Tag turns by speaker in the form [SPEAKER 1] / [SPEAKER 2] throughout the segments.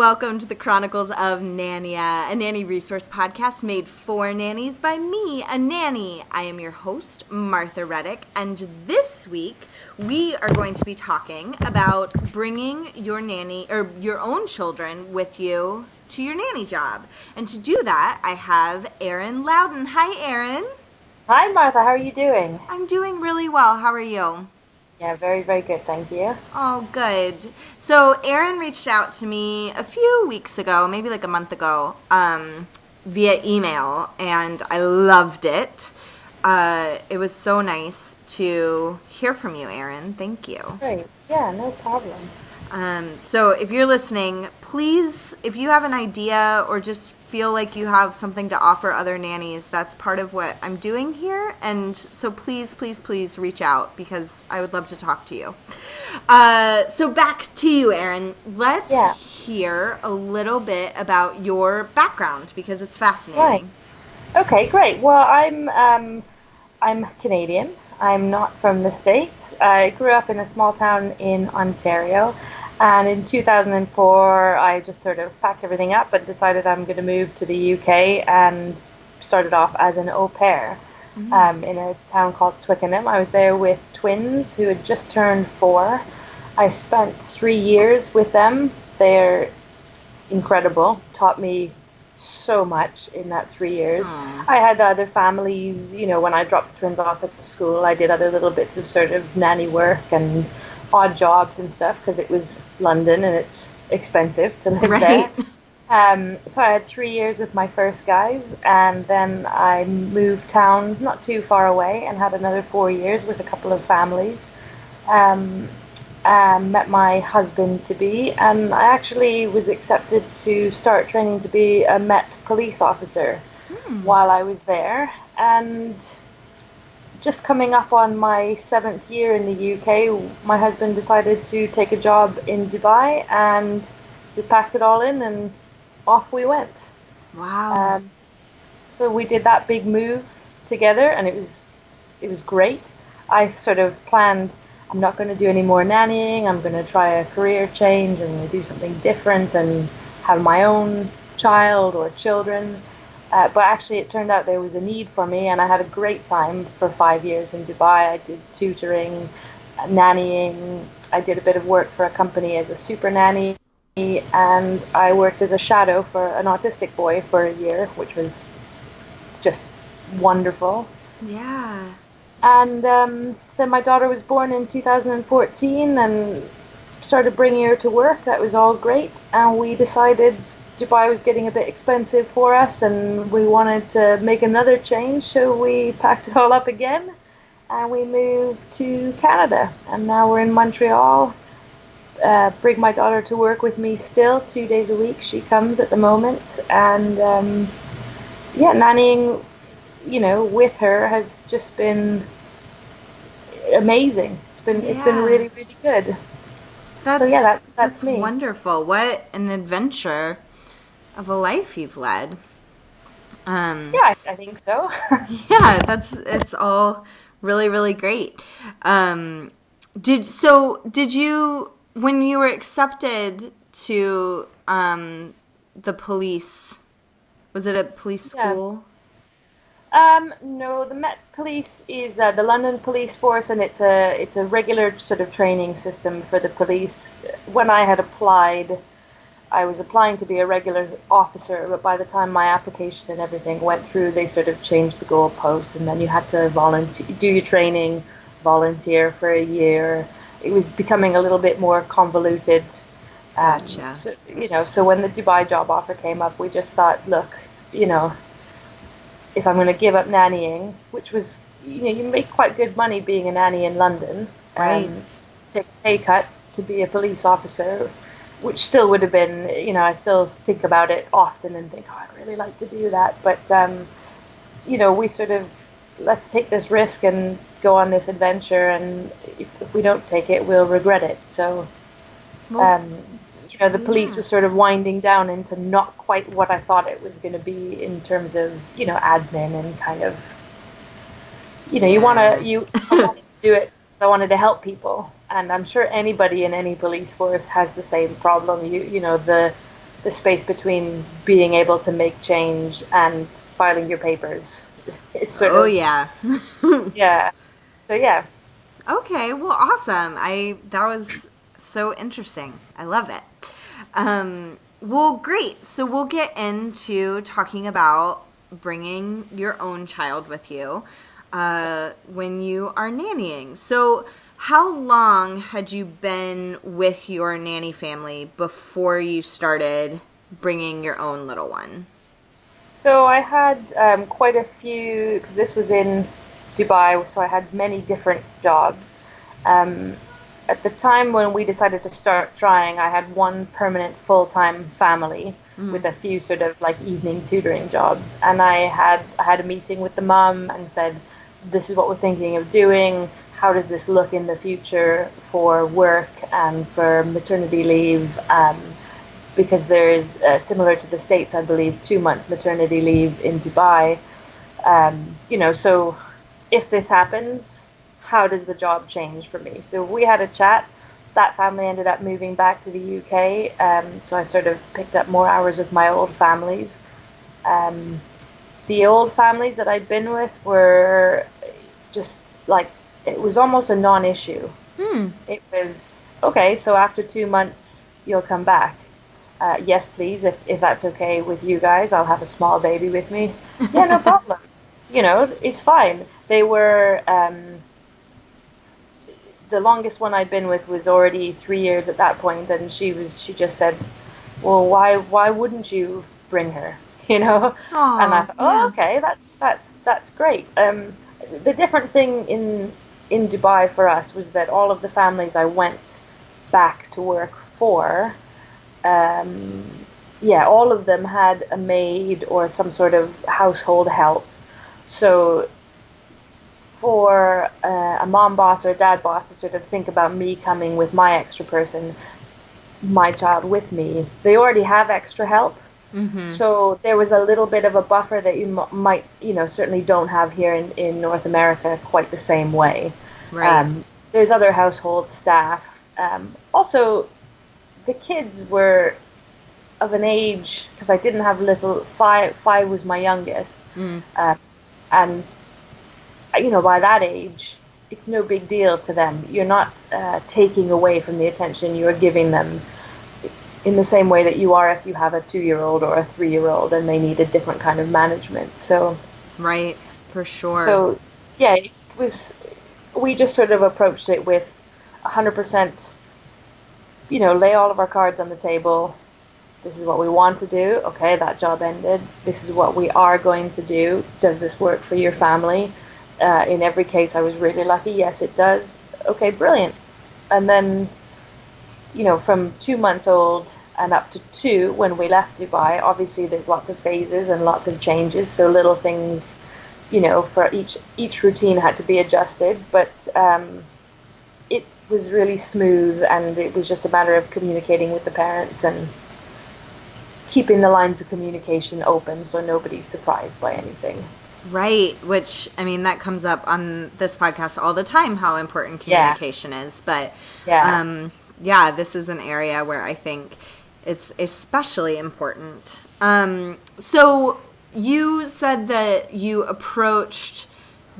[SPEAKER 1] welcome to the Chronicles of Nania, a nanny resource podcast made for nannies by me, a nanny. I am your host, Martha Reddick, and this week we are going to be talking about bringing your nanny or your own children with you to your nanny job. And to do that, I have Erin Loudon. Hi, Erin.
[SPEAKER 2] Hi, Martha. How are you doing?
[SPEAKER 1] I'm doing really well. How are you?
[SPEAKER 2] Yeah, very, very good. Thank you.
[SPEAKER 1] Oh, good. So Erin reached out to me a few weeks ago, maybe like a month ago, via email, and I loved it. It was so nice to hear from you, Erin. Thank you.
[SPEAKER 2] Great. Yeah, no problem.
[SPEAKER 1] So if you're listening, please, if you have an idea or just feel like you have something to offer other nannies, that's part of what I'm doing here. And so please, please, please reach out because I would love to talk to you. So back to you, Erin. Let's hear a little bit about your background because it's fascinating.
[SPEAKER 2] Right. Okay, great. Well, I'm Canadian. I'm not from the States. I grew up in a small town in Ontario. And in 2004, I just sort of packed everything up and decided I'm going to move to the UK and started off as an au pair in a town called Twickenham. I was there with twins who had just turned 4. I spent 3 years with them. They're incredible, taught me so much in that 3 years. I had other families, when I dropped the twins off at the school, I did other little bits of sort of nanny work and odd jobs and stuff because it was London and it's expensive to live there. So I had 3 years with my first guys, and then I moved towns not too far away and had another 4 years with a couple of families. Met my husband-to-be, and I actually was accepted to start training to be a Met police officer while I was there. And just coming up on my 7th year in the UK, my husband decided to take a job in Dubai, and we packed it all in and off we went.
[SPEAKER 1] Wow.
[SPEAKER 2] So we did that big move together, and it was great. I sort of planned, I'm not going to do any more nannying, I'm going to try a career change, I'm going to do something different and have my own child or children. But actually it turned out there was a need for me, and I had a great time for 5 years in Dubai. I did tutoring, nannying. I did a bit of work for a company as a super nanny, and I worked as a shadow for an autistic boy for a year, which was just wonderful.
[SPEAKER 1] Yeah.
[SPEAKER 2] And then my daughter was born in 2014 and started bringing her to work. That was all great. And we decided Dubai was getting a bit expensive for us and we wanted to make another change. So we packed it all up again and we moved to Canada. And now we're in Montreal. Bring my daughter to work with me still 2 days a week. She comes at the moment. And nannying with her has just been amazing. It's been really, really good. That's me.
[SPEAKER 1] Wonderful. What an adventure of a life you've led.
[SPEAKER 2] I think so.
[SPEAKER 1] Yeah, it's all really, really great. Did you, when you were accepted to the police, was it a police school?
[SPEAKER 2] No, the Met Police is the London Police Force, and it's a regular sort of training system for the police. When I had applied, I was applying to be a regular officer, but by the time my application and everything went through, they sort of changed the goalposts, and then you had to do your training, volunteer for a year. It was becoming a little bit more convoluted.
[SPEAKER 1] Gotcha.
[SPEAKER 2] So when the Dubai job offer came up, we just thought, look, if I'm going to give up nannying, which was, you make quite good money being a nanny in London,
[SPEAKER 1] right?
[SPEAKER 2] Take a pay cut to be a police officer, which still would have been, I still think about it often and think, oh, I'd really like to do that. But, we sort of, let's take this risk and go on this adventure. And if we don't take it, we'll regret it. So, the police was sort of winding down into not quite what I thought it was going to be in terms of, admin and kind of, you want to do it. I wanted to help people. And I'm sure anybody in any police force has the same problem. The the space between being able to make change and filing your papers. It's sort
[SPEAKER 1] Oh
[SPEAKER 2] of,
[SPEAKER 1] yeah.
[SPEAKER 2] yeah. So yeah.
[SPEAKER 1] Okay, well, awesome. That was so interesting. I love it. Well, great. So we'll get into talking about bringing your own child with you when you are nannying. So, how long had you been with your nanny family before you started bringing your own little one?
[SPEAKER 2] So I had quite a few, because this was in Dubai, so I had many different jobs. Um, at the time when we decided to start trying, I had one permanent full-time family with a few sort of like evening tutoring jobs, and I had a meeting with the mum and said, "This is what we're thinking of doing. How does this look in the future for work and for maternity leave?" Because there's similar to the States, I believe, 2 months maternity leave in Dubai. So if this happens, how does the job change for me? So we had a chat. That family ended up moving back to the UK. So I sort of picked up more hours with my old families. The old families that I'd been with were just like, it was almost a non-issue. It was, okay, so after 2 months, you'll come back. Yes, please, if that's okay with you guys, I'll have a small baby with me. Yeah, no problem. It's fine. They were, the longest one I'd been with was already 3 years at that point, and she just said, well, why wouldn't you bring her?
[SPEAKER 1] Aw,
[SPEAKER 2] And I thought,
[SPEAKER 1] yeah.
[SPEAKER 2] oh, okay, that's great. The different thing in Dubai for us was that all of the families I went back to work for, all of them had a maid or some sort of household help. So for a mom boss or a dad boss to sort of think about me coming with my extra person, my child with me, they already have extra help. So there was a little bit of a buffer that you might, certainly don't have here in North America quite the same way.
[SPEAKER 1] Right.
[SPEAKER 2] There's other household staff. Also, the kids were of an age, because I didn't have little, five was my youngest. And, by that age, it's no big deal to them. You're not taking away from the attention you're giving them in the same way that you are if you have a 2-year-old or a 3-year-old and they need a different kind of management. So,
[SPEAKER 1] Right, for sure.
[SPEAKER 2] so yeah, we just sort of approached it with 100%, lay all of our cards on the table. This is what we want to do. Okay, that job ended. This is what we are going to do. Does this work for your family? In every case, I was really lucky. Yes, it does. Okay, brilliant. And then, from 2 months old and up to 2 when we left Dubai, obviously there's lots of phases and lots of changes. So little things, for each routine had to be adjusted. But it was really smooth, and it was just a matter of communicating with the parents and keeping the lines of communication open so nobody's surprised by anything.
[SPEAKER 1] Right, which, that comes up on this podcast all the time, how important communication is. But, this is an area where I think it's especially important. So you said that you approached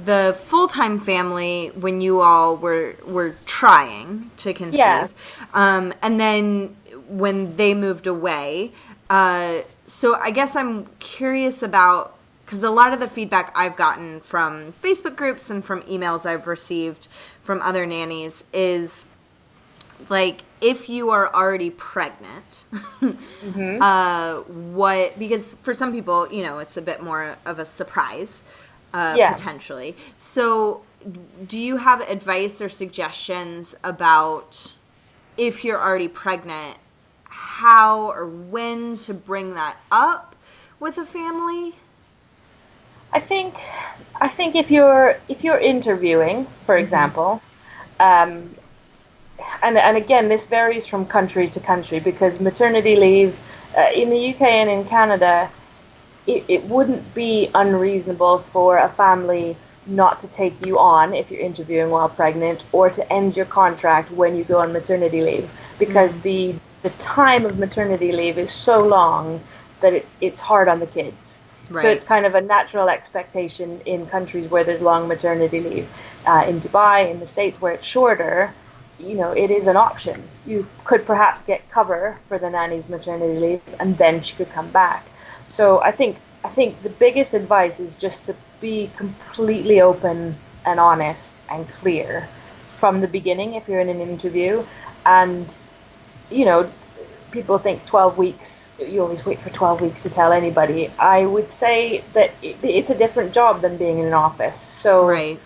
[SPEAKER 1] the full-time family when you all were trying to conceive.
[SPEAKER 2] Yeah.
[SPEAKER 1] And then when they moved away, so I guess I'm curious about, because a lot of the feedback I've gotten from Facebook groups and from emails I've received from other nannies is, like, if you are already pregnant, because for some people, it's a bit more of a surprise, potentially. So do you have advice or suggestions about, if you're already pregnant, how or when to bring that up with a family?
[SPEAKER 2] I think if you're interviewing, for example, and again, this varies from country to country, because maternity leave in the UK and in Canada, it wouldn't be unreasonable for a family not to take you on if you're interviewing while pregnant, or to end your contract when you go on maternity leave, because the the time of maternity leave is so long that it's hard on the kids.
[SPEAKER 1] Right.
[SPEAKER 2] So it's kind of a natural expectation in countries where there's long maternity leave. In Dubai, in the States, where it's shorter, it is an option. You could perhaps get cover for the nanny's maternity leave, and then she could come back. So I think the biggest advice is just to be completely open and honest and clear from the beginning if you're in an interview. And people think 12 weeks, you always wait for 12 weeks to tell anybody. I would say that it's a different job than being in an office. So
[SPEAKER 1] right.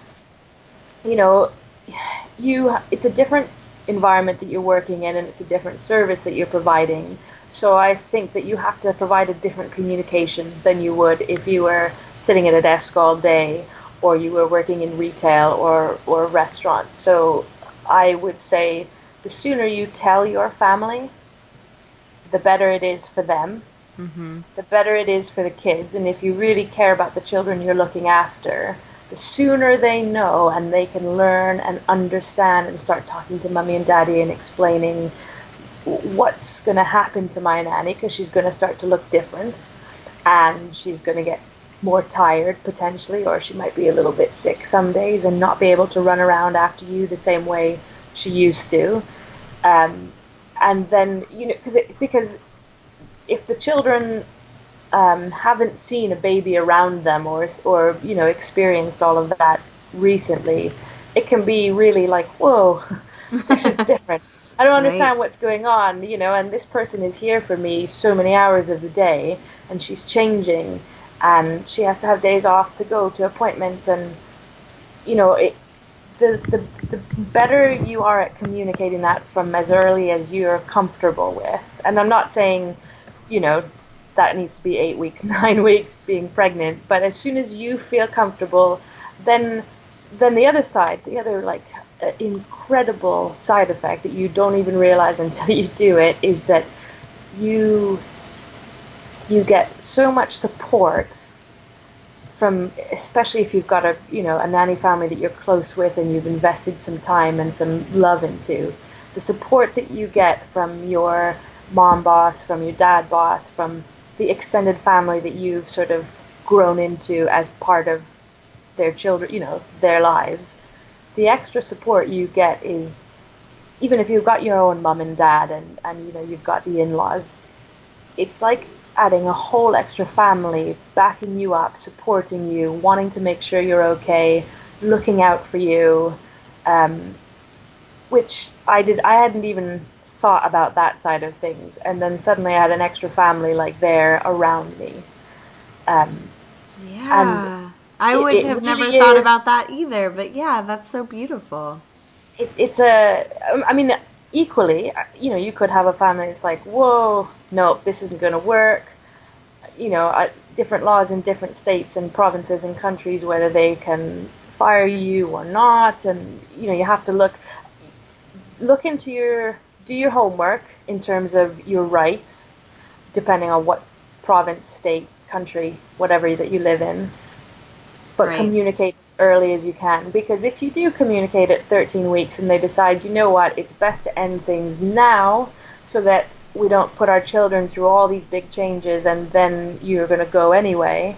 [SPEAKER 2] It's a different environment that you're working in, and it's a different service that you're providing. So I think that you have to provide a different communication than you would if you were sitting at a desk all day, or you were working in retail or a restaurant. So I would say the sooner you tell your family, the better it is for them, the better it is for the kids. And if you really care about the children you're looking after, the sooner they know and they can learn and understand and start talking to mommy and daddy and explaining what's going to happen to my nanny, because she's going to start to look different and she's going to get more tired potentially, or she might be a little bit sick some days and not be able to run around after you the same way she used to. And then, because if the children haven't seen a baby around them or experienced all of that recently, it can be really like, whoa, this is different. I don't understand what's going on, and this person is here for me so many hours of the day, and she's changing, and she has to have days off to go to appointments, and the better you are at communicating that from as early as you're comfortable with. And I'm not saying, that needs to be 8 weeks, 9 weeks being pregnant, but as soon as you feel comfortable, then the other side, the other incredible side effect that you don't even realize until you do it, is that you get so much support from, especially if you've got a nanny family that you're close with and you've invested some time and some love into. The support that you get from your mom boss, from your dad boss, from the extended family that you've sort of grown into as part of their children, their lives. The extra support you get is, even if you've got your own mom and dad and you've got the in-laws, it's like adding a whole extra family backing you up, supporting you, wanting to make sure you're okay, looking out for you, which I hadn't even thought about that side of things, and then suddenly I had an extra family there around me.
[SPEAKER 1] I would have never thought about that either, but yeah, that's so beautiful.
[SPEAKER 2] Equally, you could have a family that's like, whoa, no, this isn't going to work. Different laws in different states and provinces and countries, whether they can fire you or not, and you have to look into do your homework in terms of your rights, depending on what province, state, country, whatever that you live in. But communicate as early as you can, because if you do communicate at 13 weeks and they decide, it's best to end things now so that we don't put our children through all these big changes and then you're going to go anyway,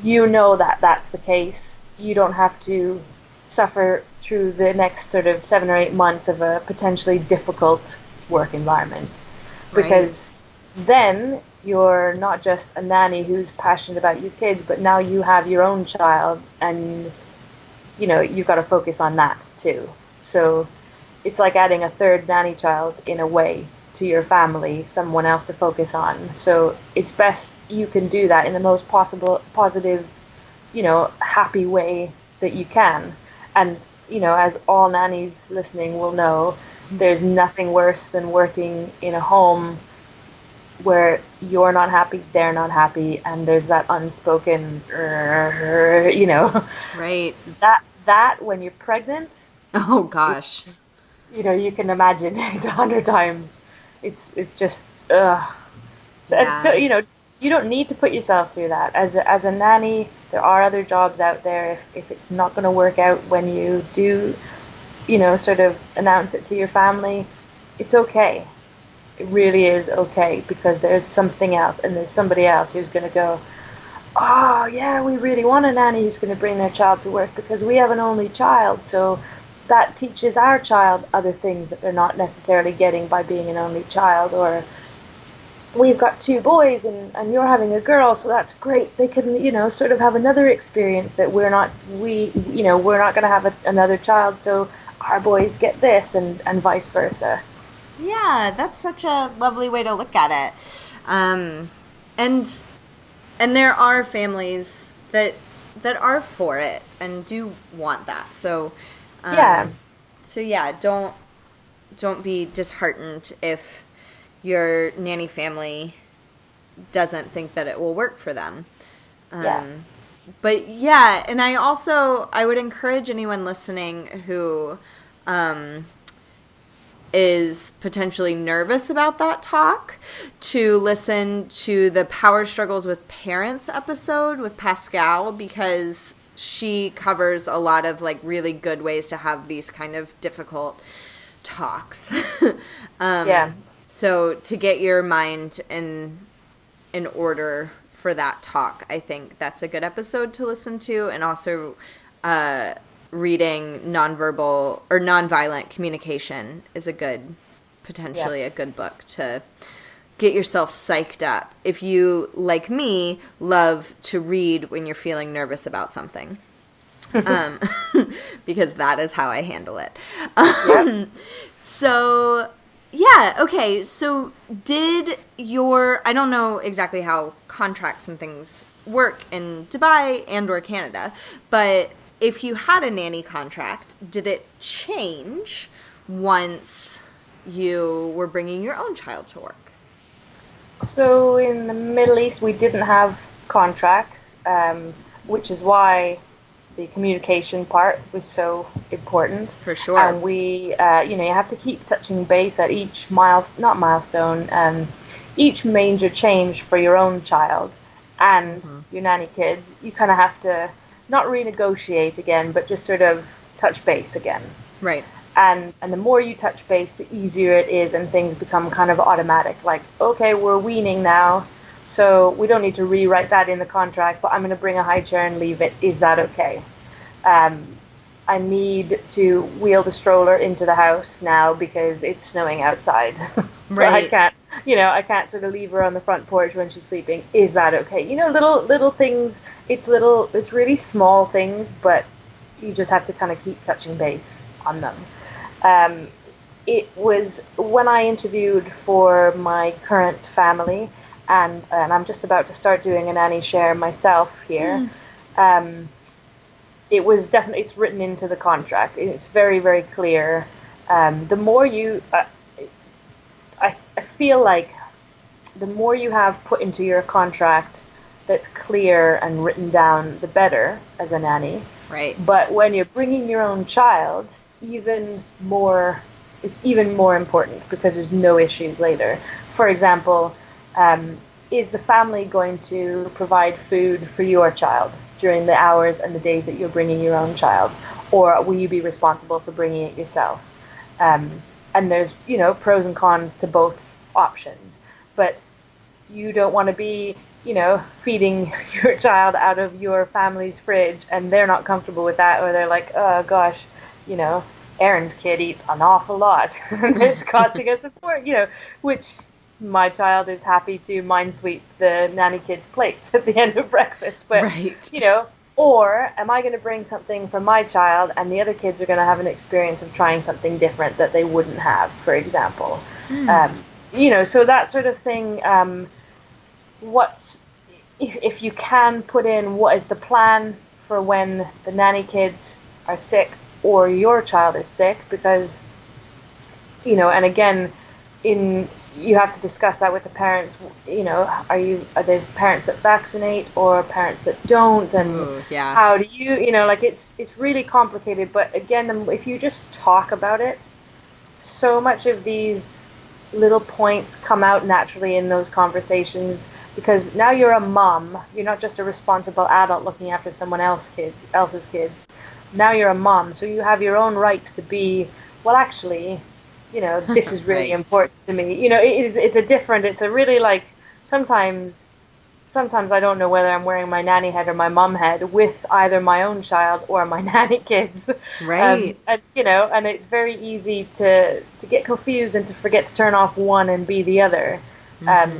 [SPEAKER 2] that that's the case. You don't have to suffer through the next sort of 7 or 8 months of a potentially difficult work environment, because then you're not just a nanny who's passionate about your kids, but now you have your own child, and you've got to focus on that too. So it's like adding a third nanny child in a way to your family, someone else to focus on. So it's best you can do that in the most positive, happy way that you can. And as all nannies listening will know, there's nothing worse than working in a home where you're not happy, they're not happy, and there's that unspoken,
[SPEAKER 1] Right.
[SPEAKER 2] That when you're pregnant.
[SPEAKER 1] Oh gosh.
[SPEAKER 2] You can imagine it 100 times. It's just, ugh. So,
[SPEAKER 1] Yeah.
[SPEAKER 2] You don't need to put yourself through that. As a nanny, there are other jobs out there. If it's not going to work out when you do, sort of announce it to your family, it's okay. it really is okay, because there's something else, and there's somebody else who's going to go, oh yeah, we really want a nanny who's going to bring their child to work because we have an only child, so that teaches our child other things that they're not necessarily getting by being an only child. Or we've got two boys and you're having a girl, so that's great, they can, sort of have another experience that we're not going to have another child, so our boys get this, and vice versa.
[SPEAKER 1] Yeah, that's such a lovely way to look at it. And there are families that are for it and do want that. So don't be disheartened if your nanny family doesn't think that it will work for them. But yeah, and I would encourage anyone listening who is potentially nervous about that talk to listen to the Power Struggles with Parents episode with Pascal, because she covers a lot of like really good ways to have these kind of difficult talks. So to get your mind in order for that talk, I think that's a good episode to listen to. And also reading Nonviolent Communication is potentially a good book to get yourself psyched up if you, like me, love to read when you're feeling nervous about something. Because that is how I handle it. So yeah, okay, so I don't know exactly how contracts and things work in Dubai and or Canada, but if you had a nanny contract, did it change once you were bringing your own child to work?
[SPEAKER 2] So in the Middle East, we didn't have contracts, which is why the communication part was so important.
[SPEAKER 1] For sure.
[SPEAKER 2] And we, you have to keep touching base at each each major change for your own child and your nanny kids. You kind of have to not renegotiate again, but just sort of touch base again.
[SPEAKER 1] Right.
[SPEAKER 2] And the more you touch base, the easier it is, and things become kind of automatic. Like, okay, we're weaning now, so we don't need to rewrite that in the contract, but I'm going to bring a high chair and leave it. Is that okay? I need to wheel the stroller into the house now because it's snowing outside.
[SPEAKER 1] Right.
[SPEAKER 2] I can't sort of leave her on the front porch when she's sleeping. Is that okay? Little things. It's really small things, but you just have to kind of keep touching base on them. It was when I interviewed for my current family, and I'm just about to start doing a nanny share myself here. It was definitely, it's written into the contract. It's very, very clear. The more you, I feel like the more you have put into your contract that's clear and written down, the better as a nanny.
[SPEAKER 1] Right.
[SPEAKER 2] But when you're bringing your own child, it's even more important because there's no issues later. For example, is the family going to provide food for your child during the hours and the days that you're bringing your own child, or will you be responsible for bringing it yourself? And there's pros and cons to both options, but you don't want to be feeding your child out of your family's fridge and they're not comfortable with that, or they're like, oh gosh, Aaron's kid eats an awful lot and it's costing us a fortune, which my child is happy to minesweep the nanny kids' plates at the end of breakfast. But,
[SPEAKER 1] right.
[SPEAKER 2] Or am I going to bring something for my child and the other kids are going to have an experience of trying something different that they wouldn't have, for example? So that sort of thing. If you can put in what is the plan for when the nanny kids are sick or your child is sick, because, and again, you have to discuss that with the parents. Are they parents that vaccinate or parents that don't? And how do you, it's really complicated. But again, if you just talk about it, so much of these little points come out naturally in those conversations, because now you're a mom. You're not just a responsible adult looking after someone else's kids. Now you're a mom, so you have your own rights to be, well, actually, this is really
[SPEAKER 1] Right.
[SPEAKER 2] important to me. It's a really like, sometimes I don't know whether I'm wearing my nanny head or my mum head with either my own child or my nanny kids.
[SPEAKER 1] Right.
[SPEAKER 2] And it's very easy to get confused and to forget to turn off one and be the other.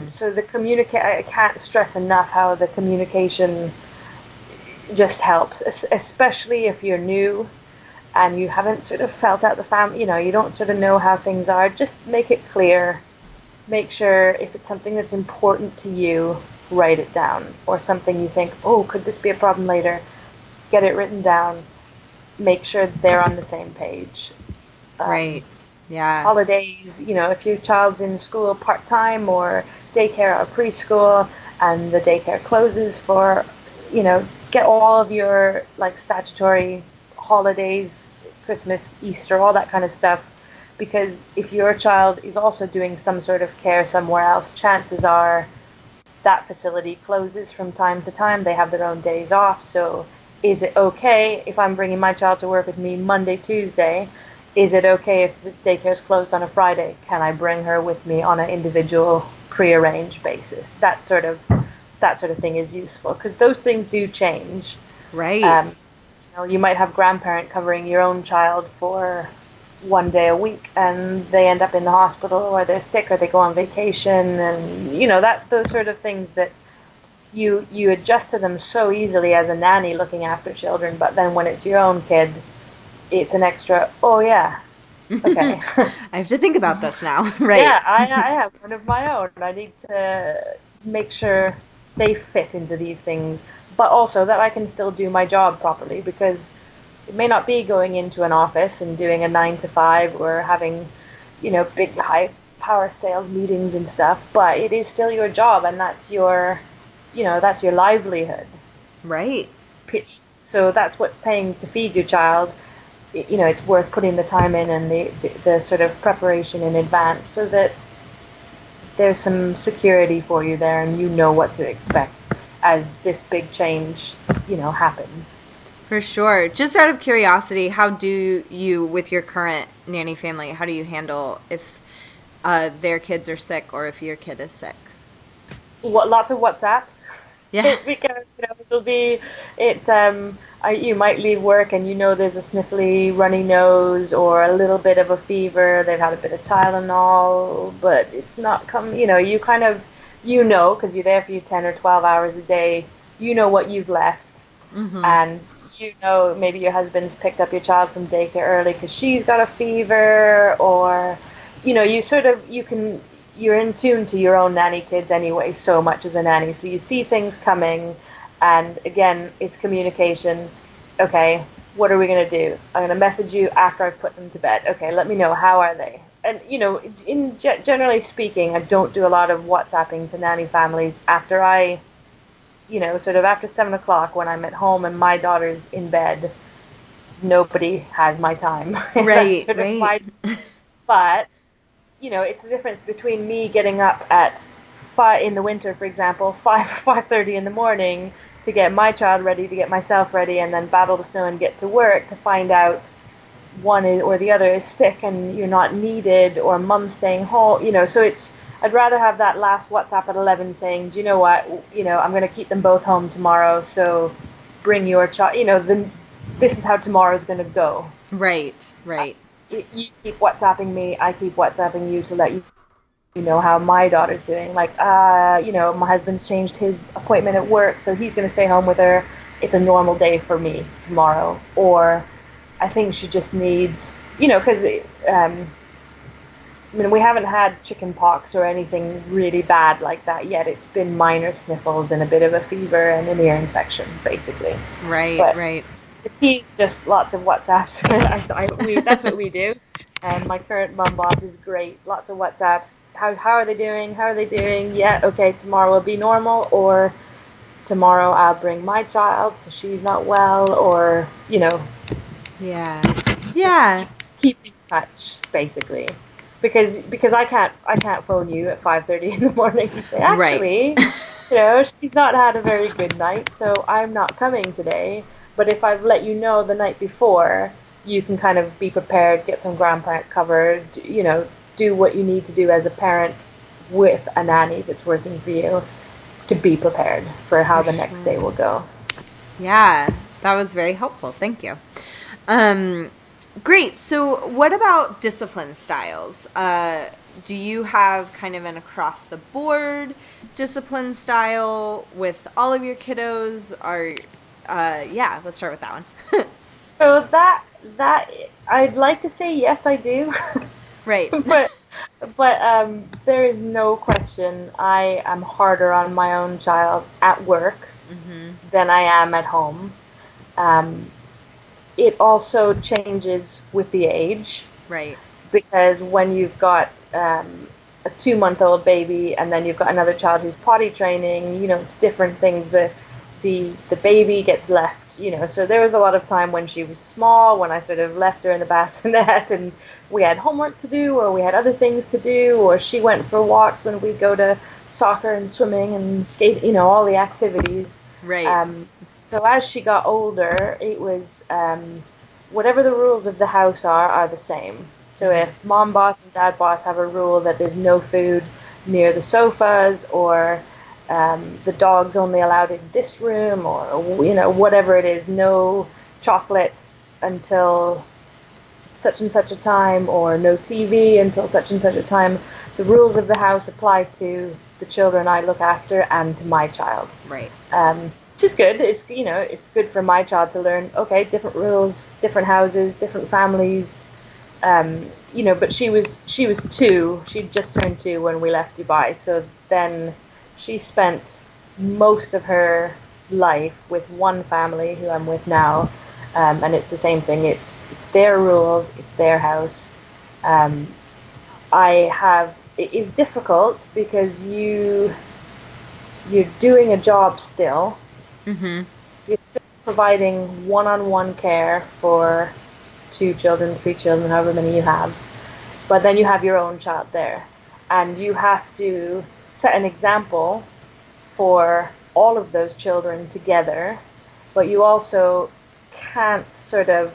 [SPEAKER 2] So I can't stress enough how the communication just helps, especially if you're new and you haven't sort of felt out the family, you don't sort of know how things are. Just make it clear. Make sure if it's something that's important to you, write it down. Or something you think, oh, could this be a problem later? Get it written down. Make sure they're on the same page.
[SPEAKER 1] Right. Yeah.
[SPEAKER 2] Holidays, if your child's in school part-time or daycare or preschool and the daycare closes for, get all of your like statutory holidays, Christmas, Easter, all that kind of stuff. Because if your child is also doing some sort of care somewhere else, chances are that facility closes from time to time. They have their own days off. So is it okay if I'm bringing my child to work with me Monday, Tuesday? Is it okay if the daycare is closed on a Friday? Can I bring her with me on an individual prearranged basis? That sort of thing is useful because those things do change.
[SPEAKER 1] Right.
[SPEAKER 2] You might have grandparent covering your own child for one day a week and they end up in the hospital or they're sick or they go on vacation, and those sort of things that you adjust to them so easily as a nanny looking after children, but then when it's your own kid, it's an extra, oh yeah, okay.
[SPEAKER 1] I have to think about this now. Right.
[SPEAKER 2] Yeah, I have one of my own. I need to make sure they fit into these things, but also that I can still do my job properly, because it may not be going into an office and doing a 9 to 5 or having, big high power sales meetings and stuff, but it is still your job, and that's your livelihood.
[SPEAKER 1] Right.
[SPEAKER 2] So that's what paying to feed your child, it's worth putting the time in and the sort of preparation in advance so that there's some security for you there and you know what to expect as this big change, happens.
[SPEAKER 1] For sure. Just out of curiosity, how do you, with your current nanny family, how do you handle if their kids are sick or if your kid is sick?
[SPEAKER 2] Lots of WhatsApps.
[SPEAKER 1] Yeah.
[SPEAKER 2] Because you might leave work and there's a sniffly, runny nose or a little bit of a fever. They've had a bit of Tylenol, but it's not come. You kind of because you're there for your 10 or 12 hours a day. What you've left, and maybe your husband's picked up your child from daycare early because she's got a fever, or you're in tune to your own nanny kids anyway so much as a nanny, so you see things coming, and again, it's communication. Okay, what are we going to do? I'm going to message you after I've put them to bed. Okay, let me know, how are they? And generally speaking, I don't do a lot of WhatsApping to nanny families after sort of after 7 o'clock when I'm at home and my daughter's in bed. Nobody has my time.
[SPEAKER 1] Right,
[SPEAKER 2] But it's the difference between me getting up at 5 in the winter, for example, 5:30 in the morning to get my child ready, to get myself ready, and then battle the snow and get to work, to find out one or the other is sick and you're not needed, or mom's staying home. So I'd rather have that last WhatsApp at 11 saying, do you know what, I'm going to keep them both home tomorrow, so bring your child, this is how tomorrow's going to go.
[SPEAKER 1] Right.
[SPEAKER 2] You keep WhatsApping me, I keep WhatsApping you to let you know how my daughter's doing. Like, my husband's changed his appointment at work, so he's going to stay home with her. It's a normal day for me tomorrow. Or I think she just needs, because we haven't had chicken pox or anything really bad like that yet. It's been minor sniffles and a bit of a fever and an ear infection, basically.
[SPEAKER 1] Right.
[SPEAKER 2] The key is just lots of WhatsApps. That's what we do. And my current mum boss is great. Lots of WhatsApps. How are they doing? How are they doing? Yeah, okay, tomorrow will be normal. Or tomorrow I'll bring my child because she's not well. Or,
[SPEAKER 1] Yeah.
[SPEAKER 2] Keep in touch, basically. Because I can't phone you at 5:30 in the morning and say, actually, she's not had a very good night, so I'm not coming today. But if I've let you know the night before, you can kind of be prepared, get some grandparent cover, do what you need to do as a parent with a nanny that's working for you to be prepared for how the next day will go.
[SPEAKER 1] Yeah, that was very helpful. Thank you. Great. So what about discipline styles? Do you have kind of an across the board discipline style with all of your kiddos? Or, yeah, let's start with that one.
[SPEAKER 2] So that I'd like to say yes, I do.
[SPEAKER 1] Right.
[SPEAKER 2] but there is no question I am harder on my own child at work than I am at home. It also changes with the age.
[SPEAKER 1] Right.
[SPEAKER 2] Because when you've got a 2-month-old baby and then you've got another child who's potty training, it's different things. The baby gets left, so there was a lot of time when she was small, when I sort of left her in the bassinet and we had homework to do, or we had other things to do, or she went for walks when we'd go to soccer and swimming and skate, all the activities.
[SPEAKER 1] Right.
[SPEAKER 2] So as she got older, it was whatever the rules of the house are the same. So if mom boss and dad boss have a rule that there's no food near the sofas, or the dog's only allowed in this room, or whatever it is, no chocolates until such and such a time, or no TV until such and such a time, the rules of the house apply to the children I look after and to my child.
[SPEAKER 1] Right.
[SPEAKER 2] Which is good. It's it's good for my child to learn. Okay, different rules, different houses, different families. But she was 2. She'd just turned 2 when we left Dubai. So then she spent most of her life with one family who I'm with now, and it's the same thing. It's their rules. It's their house. It is difficult because you're doing a job still. Mm-hmm. You're still providing one-on-one care for 2 children, 3 children, however many you have. But then you have your own child there. And you have to set an example for all of those children together. But you also can't sort of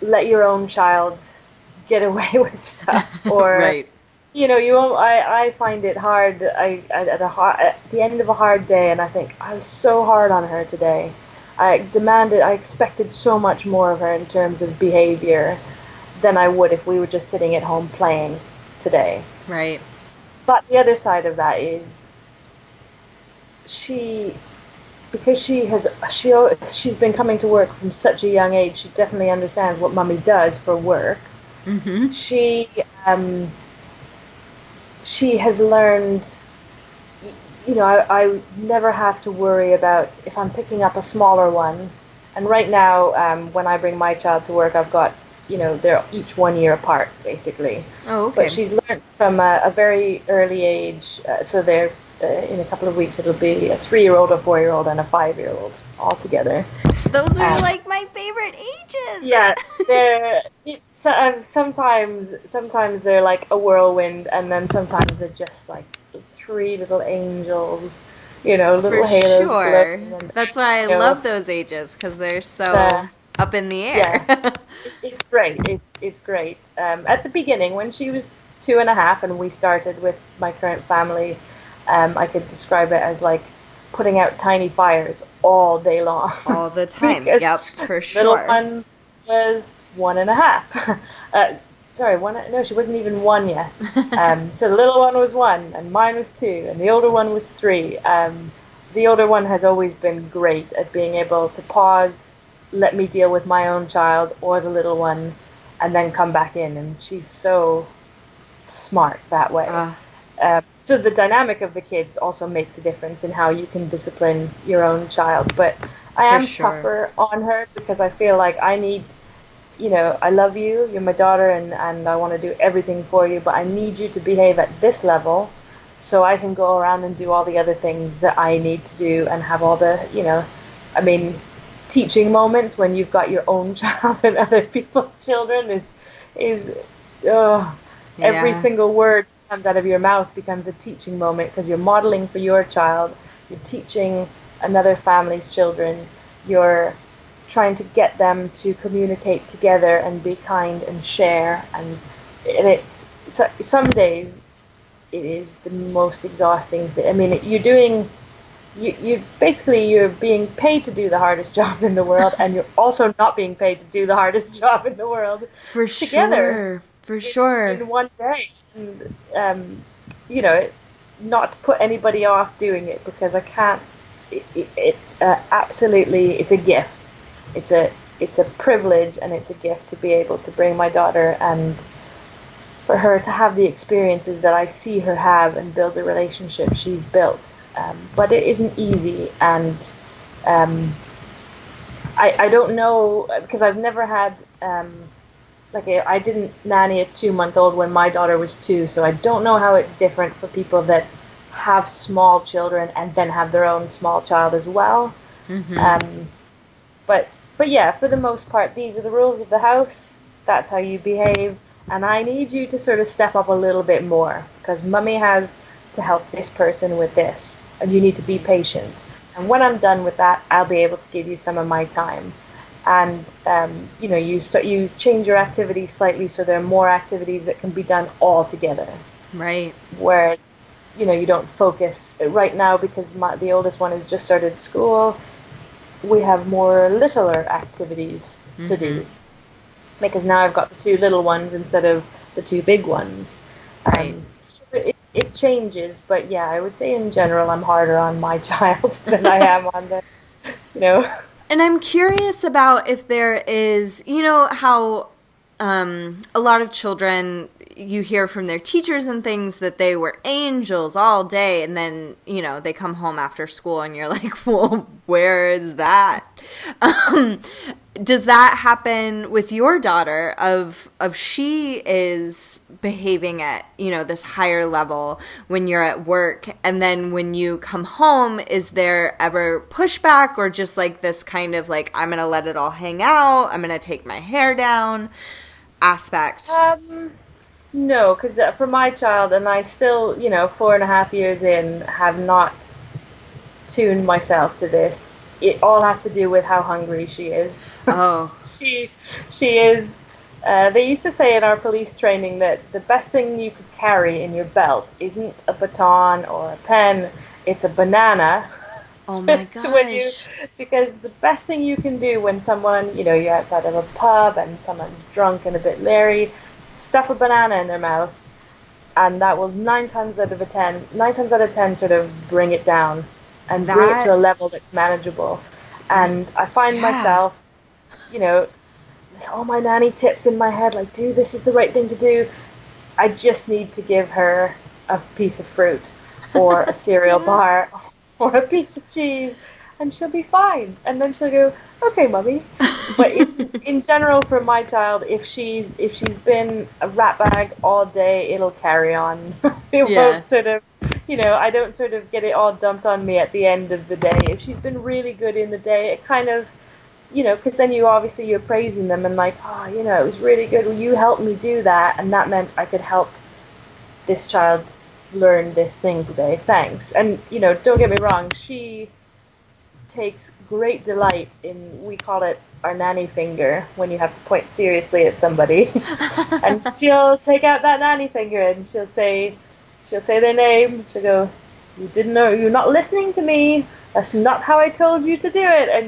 [SPEAKER 2] let your own child get away with stuff. Or,
[SPEAKER 1] right.
[SPEAKER 2] I find it hard. At the end of a hard day, and I think, I was so hard on her today. I expected so much more of her in terms of behavior than I would if we were just sitting at home playing today.
[SPEAKER 1] Right.
[SPEAKER 2] But the other side of that is because she's been coming to work from such a young age, she definitely understands what mummy does for work. Mm-hmm. She has learned, I never have to worry about if I'm picking up a smaller one. And right now, when I bring my child to work, I've got, they're each 1 year apart, basically.
[SPEAKER 1] Oh, okay.
[SPEAKER 2] But she's learned from a very early age, so they're, in a couple of weeks, it'll be a 3-year-old, a 4-year-old, and a 5-year-old all together.
[SPEAKER 1] Those are like my favorite ages.
[SPEAKER 2] Yeah, sometimes they're like a whirlwind, and then sometimes they're just like 3 little angels, little
[SPEAKER 1] For
[SPEAKER 2] halos.
[SPEAKER 1] Sure. That's why I love those ages, because they're so up in the air.
[SPEAKER 2] Yeah, it's great. It's great. At the beginning, when she was 2.5, and we started with my current family, I could describe it as like putting out tiny fires all day long.
[SPEAKER 1] All the time. Yep, for sure.
[SPEAKER 2] Little one was 1.5. No, she wasn't even 1 yet. So the little one was 1, and mine was 2, and the older one was 3. The older one has always been great at being able to pause, let me deal with my own child or the little one, and then come back in. And she's so smart that way. So the dynamic of the kids also makes a difference in how you can discipline your own child. But I am tougher on her because I feel like I need, I love you, you're my daughter, and I want to do everything for you, but I need you to behave at this level so I can go around and do all the other things that I need to do and have all the, teaching moments when you've got your own child and other people's children every single word comes out of your mouth becomes a teaching moment because you're modeling for your child, you're teaching another family's children, you're trying to get them to communicate together and be kind and share. And it's so, some days it is the most exhausting thing. I mean, you basically you're being paid to do the hardest job in the world, and you're also not being paid to do the hardest job in the world
[SPEAKER 1] For
[SPEAKER 2] together
[SPEAKER 1] sure. For sure.
[SPEAKER 2] in one day. And, you know, not to put anybody off doing it, because I can't. It's absolutely, it's a gift. It's a privilege, and it's a gift to be able to bring my daughter, and for her to have the experiences that I see her have and build the relationship she's built. But it isn't easy, and I don't know, because I've never had I didn't nanny a 2-month-old when my daughter was 2, so I don't know how it's different for people that have small children and then have their own small child as well.
[SPEAKER 1] Mm-hmm.
[SPEAKER 2] But yeah, for the most part, these are the rules of the house. That's how you behave, and I need you to sort of step up a little bit more, because mummy has to help this person with this, and you need to be patient. And when I'm done with that, I'll be able to give you some of my time. And you change your activities slightly, so there are more activities that can be done all together.
[SPEAKER 1] Right.
[SPEAKER 2] Whereas, you don't focus right now, because the oldest one has just started school. We have more littler activities to do, because now I've got the 2 little ones instead of the 2 big ones.
[SPEAKER 1] Right.
[SPEAKER 2] So it changes, but yeah, I would say in general I'm harder on my child than I am on the.
[SPEAKER 1] And I'm curious about if there is, how a lot of children, you hear from their teachers and things that they were angels all day, and then, they come home after school and you're like, well, where is that? Does that happen with your daughter of she is behaving at, this higher level when you're at work, and then when you come home, is there ever pushback, or just like this kind of like, I'm going to let it all hang out, I'm going to take my hair down aspect?
[SPEAKER 2] No, because for my child, and I still, 4.5 years in, have not tuned myself to this. It all has to do with how hungry she is.
[SPEAKER 1] Oh.
[SPEAKER 2] She is. They used to say in our police training that the best thing you could carry in your belt isn't a baton or a pen, it's a banana.
[SPEAKER 1] Oh my gosh.
[SPEAKER 2] Because the best thing you can do when someone, you're outside of a pub and someone's drunk and a bit leery, stuff a banana in their mouth, and that will 9 times out of 10 sort of bring it down and bring it to a level that's manageable. And I find myself, all my nanny tips in my head, like, do this is the right thing to do. I just need to give her a piece of fruit or a cereal bar or a piece of cheese, and she'll be fine. And then she'll go, okay, mummy. But in general, for my child, if she's been a rat bag all day, it'll carry on. It won't sort of, I don't sort of get it all dumped on me at the end of the day. If she's been really good in the day, it kind of, because then you're praising them and like, oh, it was really good. Well, you helped me do that, and that meant I could help this child learn this thing today. Thanks. And, don't get me wrong, she takes great delight in, we call it our nanny finger, when you have to point seriously at somebody. And she'll take out that nanny finger and she'll say their name. She'll go, you didn't know, you're not listening to me. That's not how I told you to do it. And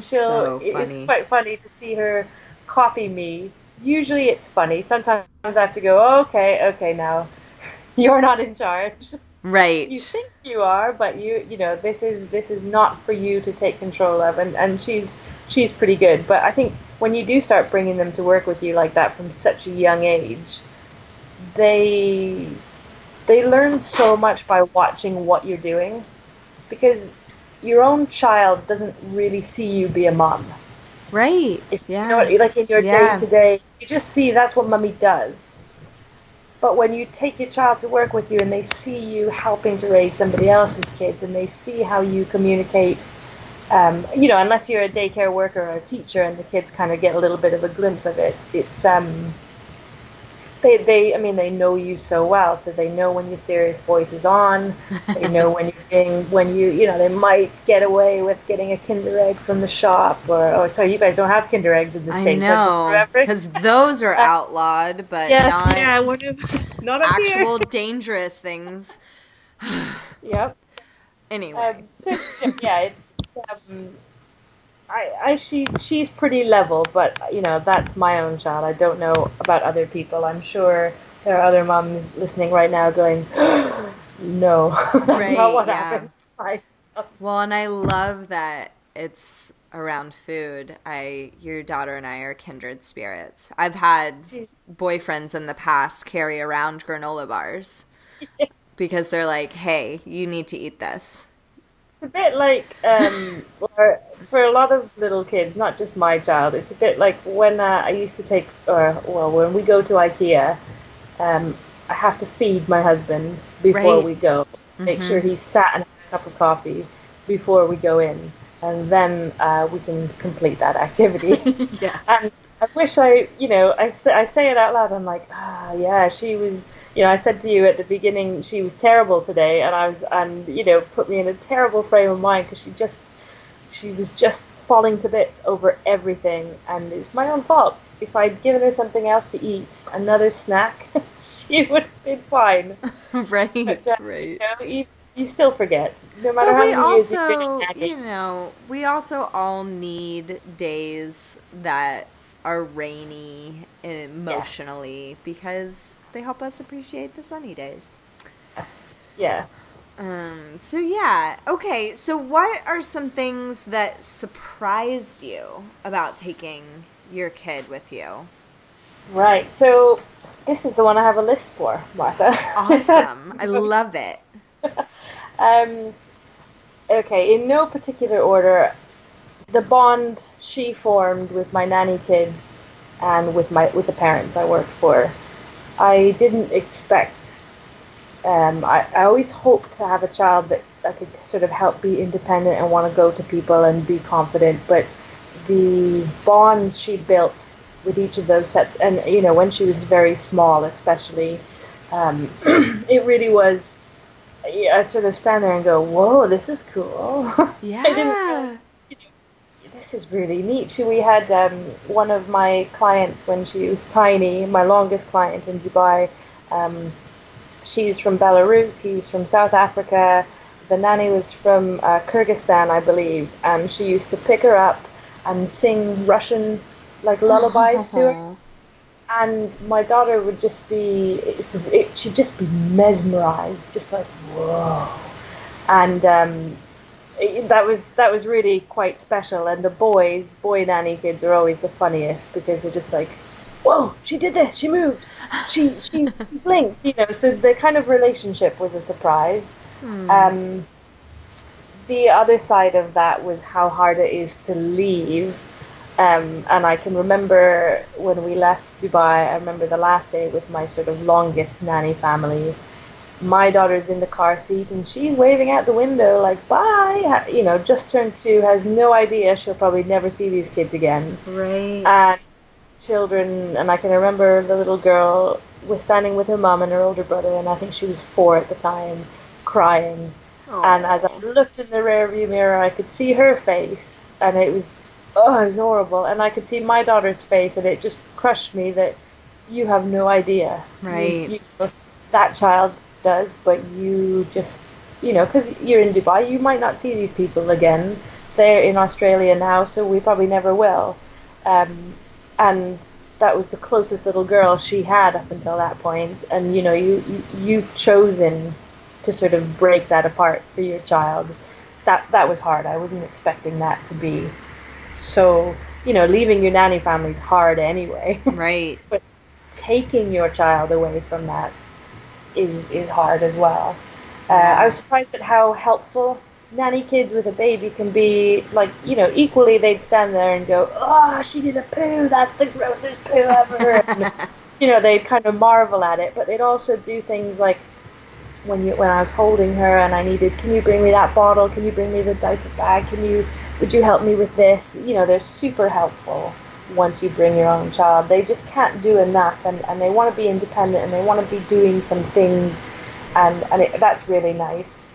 [SPEAKER 2] it's quite funny to see her copy me. Usually it's funny. Sometimes I have to go, oh, okay, now you're not in charge.
[SPEAKER 1] Right.
[SPEAKER 2] You think you are, but this is not for you to take control of. And she's pretty good. But I think when you do start bringing them to work with you like that from such a young age, they learn so much by watching what you're doing, because your own child doesn't really see you be a mom.
[SPEAKER 1] Right.
[SPEAKER 2] Like in your day-to-day, you just see that's what mummy does. But when you take your child to work with you and they see you helping to raise somebody else's kids, and they see how you communicate, unless you're a daycare worker or a teacher and the kids kind of get a little bit of a glimpse of it, I mean, they know you so well, so they know when your serious voice is on. They know when they might get away with getting a Kinder Egg from the shop, or oh, sorry, you guys don't have Kinder Eggs in the
[SPEAKER 1] I
[SPEAKER 2] States. I'm just
[SPEAKER 1] know,
[SPEAKER 2] remembering.
[SPEAKER 1] because those are outlawed, but
[SPEAKER 2] Yes,
[SPEAKER 1] not
[SPEAKER 2] yeah, not up here.
[SPEAKER 1] actual dangerous things.
[SPEAKER 2] Yep.
[SPEAKER 1] Anyway.
[SPEAKER 2] So yeah, um, she's pretty level, but that's my own child. I don't know about other people. I'm sure there are other mums listening right now going, "No, that's not
[SPEAKER 1] Right,
[SPEAKER 2] what
[SPEAKER 1] yeah.
[SPEAKER 2] happens." Right.
[SPEAKER 1] Well, and I love that it's around food. Your daughter and I are kindred spirits. I've had
[SPEAKER 2] She's
[SPEAKER 1] boyfriends in the past carry around granola bars because they're like, "Hey, you need to eat this."
[SPEAKER 2] a bit like, for a lot of little kids, not just my child. It's a bit like when I used to take, or well, when we go to IKEA. I have to feed my husband before
[SPEAKER 1] Right.
[SPEAKER 2] we go. Make sure
[SPEAKER 1] Mm-hmm.
[SPEAKER 2] he's sat and had a cup of coffee before we go in, and then we can complete that activity.
[SPEAKER 1] Yes.
[SPEAKER 2] And I wish I say it out loud. I'm like, yeah, she was. I said to you at the beginning, she was terrible today, and put me in a terrible frame of mind because she was just falling to bits over everything, and it's my own fault. If I'd given her something else to eat, another snack, she would have been fine.
[SPEAKER 1] Right,
[SPEAKER 2] But
[SPEAKER 1] right.
[SPEAKER 2] you still forget, no matter
[SPEAKER 1] But
[SPEAKER 2] how
[SPEAKER 1] we
[SPEAKER 2] many years you've been
[SPEAKER 1] also,
[SPEAKER 2] nagging.
[SPEAKER 1] we also all need days that are rainy
[SPEAKER 2] Yeah,
[SPEAKER 1] emotionally because they help us appreciate the sunny days.
[SPEAKER 2] yeah.
[SPEAKER 1] So yeah. Okay, so what are some things that surprised you about taking your kid with you?
[SPEAKER 2] Right. So this is the one I have a list for, Martha.
[SPEAKER 1] Awesome. I love it.
[SPEAKER 2] um, okay, in no particular order, the bond she formed with my nanny kids and with the parents I worked for, I didn't expect. I always hoped to have a child that could sort of help be independent and want to go to people and be confident. But the bonds she built with each of those sets, and when she was very small, especially, it really was. I'd sort of stand there and go, "Whoa, this is cool." I didn't realize
[SPEAKER 1] Yeah.
[SPEAKER 2] this is really neat. We had one of my clients when she was tiny, my longest client in Dubai. Um, she's from Belarus. He's from South Africa. The nanny was from Kyrgyzstan, I believe. And she used to pick her up and sing Russian like lullabies to her.
[SPEAKER 1] Oh.
[SPEAKER 2] And my daughter would just she'd just be mesmerized, just like whoa. And that was really quite special. And the boy nanny kids are always the funniest because they're just like, whoa, she did this, she moved, she blinked, So the kind of relationship was a surprise.
[SPEAKER 1] Hmm.
[SPEAKER 2] Um, the other side of that was how hard it is to leave. And I can remember when we left Dubai, I remember the last day with my sort of longest nanny family. My daughter's in the car seat and she's waving out the window like, bye, just turned 2, has no idea she'll probably never see these kids again.
[SPEAKER 1] Right.
[SPEAKER 2] And children, and I can remember the little girl was standing with her mum and her older brother, and I think she was 4 at the time, crying. And as I
[SPEAKER 1] Oh.
[SPEAKER 2] looked in the rearview mirror, I could see her face, and it was horrible. And I could see my daughter's face, and it just crushed me that you have no idea.
[SPEAKER 1] Right.
[SPEAKER 2] That child does, but you just, because you're in Dubai, you might not see these people again. They're in Australia now, so we probably never will. And that was the closest little girl she had up until that point. And you've chosen to sort of break that apart for your child. That was hard. I wasn't expecting that to be so. Leaving your nanny family's hard anyway.
[SPEAKER 1] Right.
[SPEAKER 2] But taking your child away from that is hard as well. I
[SPEAKER 1] Yeah.
[SPEAKER 2] was surprised at how helpful nanny kids with a baby can be. Like, equally they'd stand there and go, "Oh, she did a poo. That's the grossest poo ever." And, they'd kind of marvel at it, but they'd also do things like when I was holding her and I needed, "Can you bring me that bottle? Can you bring me the diaper bag? Would you help me with this?" They're super helpful. once you bring your own child. They just can't do enough, and they want to be independent, and they want to be doing some things, and that's really nice.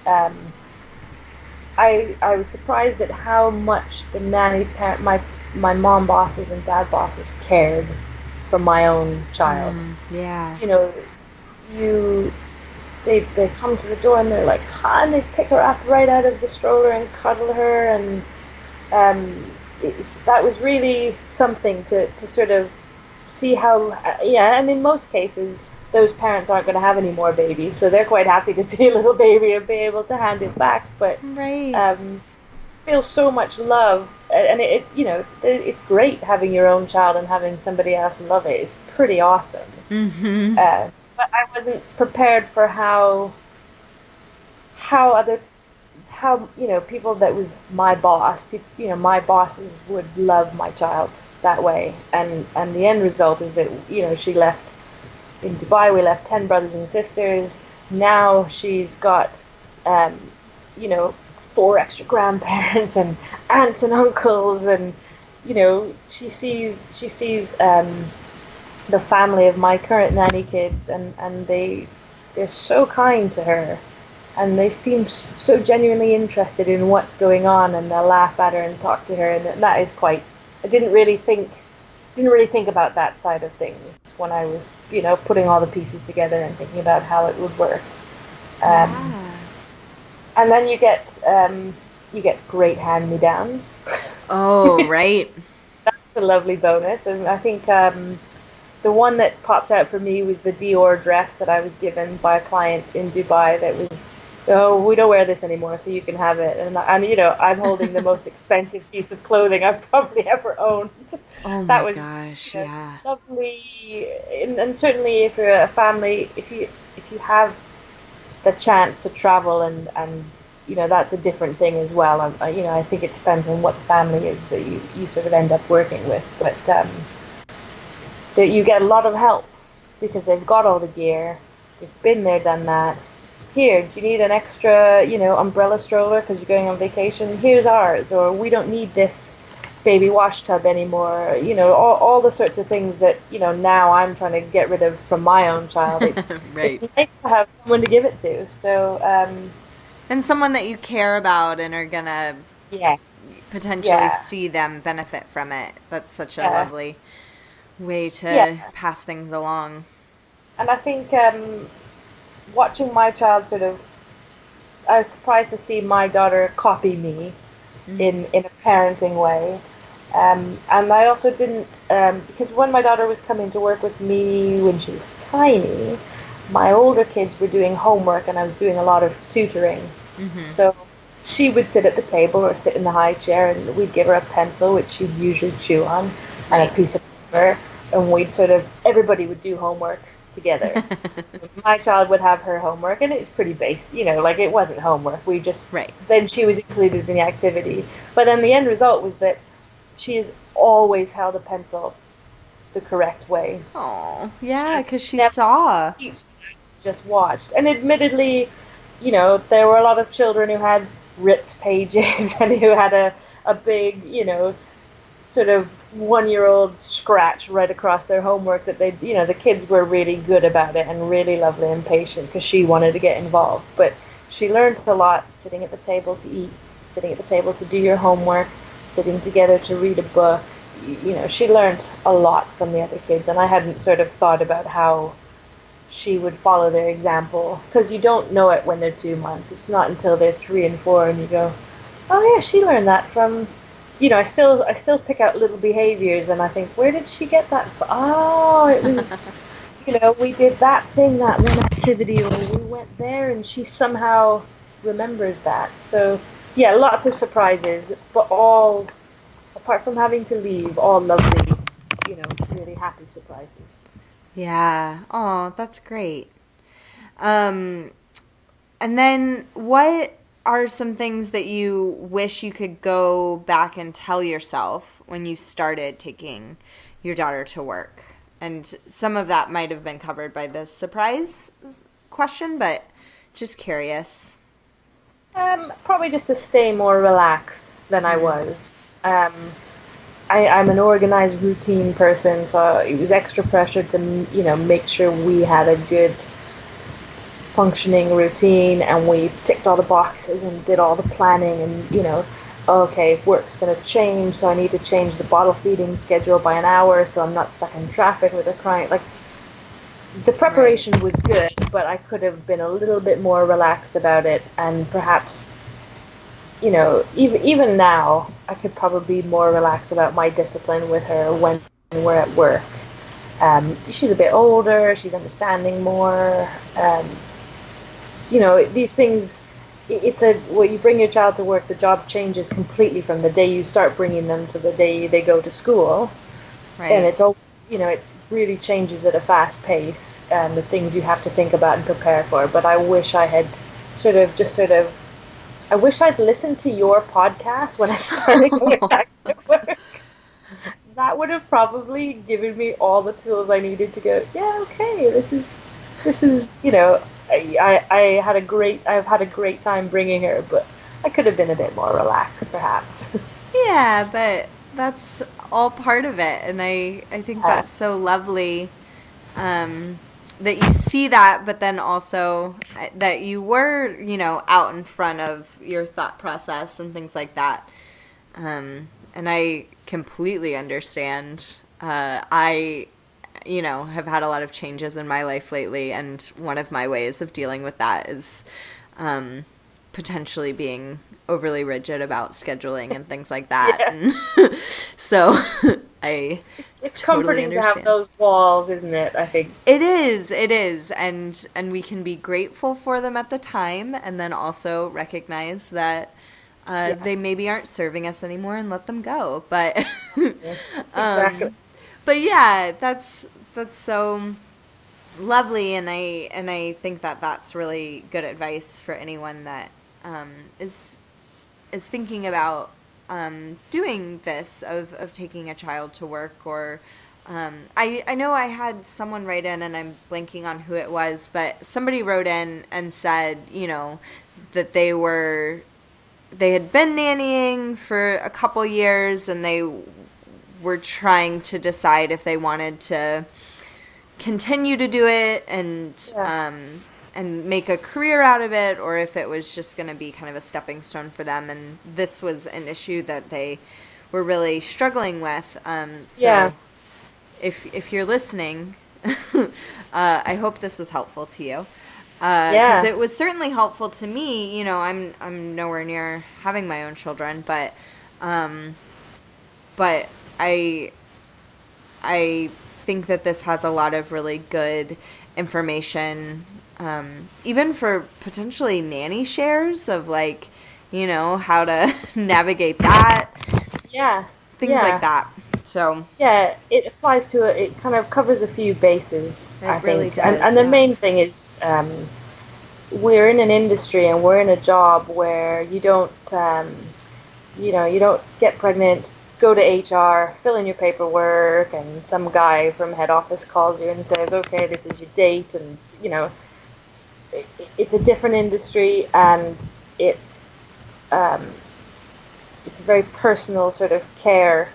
[SPEAKER 2] I was surprised at how much the nanny parent, my mom bosses and dad bosses cared for my own child.
[SPEAKER 1] Yeah.
[SPEAKER 2] You know, you they come to the door and they're like, "Hi," and they pick her up right out of the stroller and cuddle her, and that was really something to sort of see how, yeah, and in most cases, those parents aren't going to have any more babies, so they're quite happy to see a little baby and be able to hand it back. But
[SPEAKER 1] Right.
[SPEAKER 2] feels so much love, and it's great having your own child and having somebody else love it. It's pretty awesome.
[SPEAKER 1] Mm-hmm.
[SPEAKER 2] But I wasn't prepared for how people that was my boss, my bosses would love my child that way, and the end result is that she left in Dubai. We left 10 brothers and sisters. Now she's got um, you know 4 extra grandparents and aunts and uncles, and she sees the family of my current nanny kids, and they're so kind to her, and they seem so genuinely interested in what's going on, and they'll laugh at her and talk to her, and that is quite. I didn't really think about that side of things when I was putting all the pieces together and thinking about how it would work. Um,
[SPEAKER 1] Yeah.
[SPEAKER 2] and then you get great hand-me-downs.
[SPEAKER 1] Oh, right.
[SPEAKER 2] It's a lovely bonus, and I think the one that pops out for me was the Dior dress that I was given by a client in Dubai that was, "Oh, we don't wear this anymore, so you can have it." And I'm holding the most expensive piece of clothing I've probably ever owned.
[SPEAKER 1] Oh
[SPEAKER 2] That
[SPEAKER 1] my
[SPEAKER 2] was,
[SPEAKER 1] gosh. Yeah.
[SPEAKER 2] lovely, and certainly if you're a family, if you have the chance to travel, and that's a different thing as well. I think it depends on what the family is that you sort of end up working with, but that you get a lot of help because they've got all the gear, they've been there, done that. Here, do you need an extra, umbrella stroller because you're going on vacation? Here's ours, or we don't need this baby wash tub anymore. All the sorts of things that now I'm trying to get rid of from my own child. It's
[SPEAKER 1] Right.
[SPEAKER 2] it's nice to have someone to give it to. So
[SPEAKER 1] And someone that you care about and are gonna
[SPEAKER 2] yeah,
[SPEAKER 1] potentially
[SPEAKER 2] yeah,
[SPEAKER 1] see them benefit from it. That's such a
[SPEAKER 2] yeah,
[SPEAKER 1] lovely way
[SPEAKER 2] yeah.
[SPEAKER 1] to pass things along.
[SPEAKER 2] And I think watching my child sort of, I was surprised to see my daughter copy me in a parenting way. And I also didn't, because when my daughter was coming to work with me when she was tiny, my older kids were doing homework and I was doing a lot of tutoring. So she would sit at the table or sit in the high chair, and we'd give her a pencil, which she'd usually chew on, and a
[SPEAKER 1] Right.
[SPEAKER 2] piece of paper, and everybody would do homework together. My child would have her homework, and it's pretty basic, like it wasn't homework.
[SPEAKER 1] Right.
[SPEAKER 2] Then she was included in the activity. But then the end result was that she has always held a pencil the correct way.
[SPEAKER 1] Oh, yeah, because she
[SPEAKER 2] Never
[SPEAKER 1] saw.
[SPEAKER 2] just watched. And admittedly, there were a lot of children who had ripped pages and who had a big, sort of 1-year-old scratch right across their homework that the kids were really good about it and really lovely and patient because she wanted to get involved. But she learned a lot sitting at the table to eat, sitting at the table to do your homework, sitting together to read a book. She learned a lot from the other kids, and I hadn't sort of thought about how she would follow their example because you don't know it when they're 2 months. It's not until they're 3 and 4 and you go, "Oh yeah, she learned that from." I still pick out little behaviors, and I think, where did she get that from? Oh, it was, we did that thing, that one activity, or we went there, and she somehow remembers that. So, yeah, lots of surprises, but all, apart from having to leave, all lovely, really happy surprises.
[SPEAKER 1] Yeah. Oh, that's great. Um, and then what are some things that you wish you could go back and tell yourself when you started taking your daughter to work? And some of that might have been covered by the surprise question, but just curious.
[SPEAKER 2] Probably just to stay more relaxed than I was. I'm an organized routine person, so it was extra pressure to, make sure we had a good functioning routine and we ticked all the boxes and did all the planning and, okay, work's going to change, so I need to change the bottle feeding schedule by an hour so I'm not stuck in traffic with a client. Like, the preparation was good, but I could have been a little bit more relaxed about it, and perhaps, even now, I could probably be more relaxed about my discipline with her when we're at work. She's a bit older, she's understanding more. These things, when you bring your child to work, the job changes completely from the day you start bringing them to the day they go to school. Right. And it's always, it really changes at a fast pace, and the things you have to think about and prepare for. But I wish I had I wish I'd listened to your podcast when I started going back to work. That would have probably given me all the tools I needed to go, yeah, okay, this is, I've had a great time bringing her, but I could have been a bit more relaxed, perhaps.
[SPEAKER 1] Yeah, but that's all part of it, and I think that's so lovely that you see that, but then also that you were, out in front of your thought process and things like that. And I completely understand. I have had a lot of changes in my life lately, and one of my ways of dealing with that is potentially being overly rigid about scheduling and things like that. Yeah. And so it's totally
[SPEAKER 2] comforting to have those walls, isn't it? I think
[SPEAKER 1] it is, and we can be grateful for them at the time, and then also recognize that they maybe aren't serving us anymore and let them go. But
[SPEAKER 2] exactly.
[SPEAKER 1] But yeah, that's so lovely, and I think that that's really good advice for anyone that is thinking about doing this, of taking a child to work, or I know I had someone write in, and I'm blanking on who it was, but somebody wrote in and said, that they had been nannying for a couple years, and they were trying to decide if they wanted to continue to do it and make a career out of it, or if it was just going to be kind of a stepping stone for them. And this was an issue that they were really struggling with. So if you're listening, I hope this was helpful to you. Because it was certainly helpful to me. I'm nowhere near having my own children, but I think that this has a lot of really good information, even for potentially nanny shares of how to navigate that.
[SPEAKER 2] Yeah.
[SPEAKER 1] Things like that. So
[SPEAKER 2] yeah, it applies to it. It kind of covers a few bases. I
[SPEAKER 1] really
[SPEAKER 2] think.
[SPEAKER 1] Does.
[SPEAKER 2] And the main thing is, we're in an industry and we're in a job where you don't, you don't get pregnant, go to HR, fill in your paperwork, and some guy from head office calls you and says, okay, this is your date, and it's a different industry, and it's a very personal sort of care.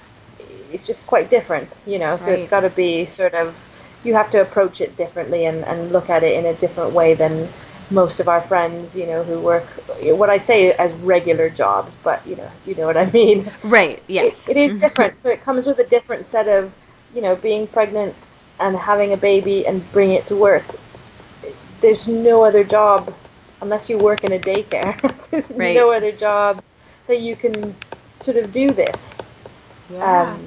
[SPEAKER 2] It's just quite different, so It's got to be sort of, you have to approach it differently and look at it in a different way than most of our friends, who work what I say as regular jobs, but you know what I mean.
[SPEAKER 1] Right. Yes.
[SPEAKER 2] It is different. So it comes with a different set of, being pregnant and having a baby and bringing it to work. There's no other job, unless you work in a daycare. There's no other job that you can sort of do this.
[SPEAKER 1] Yeah.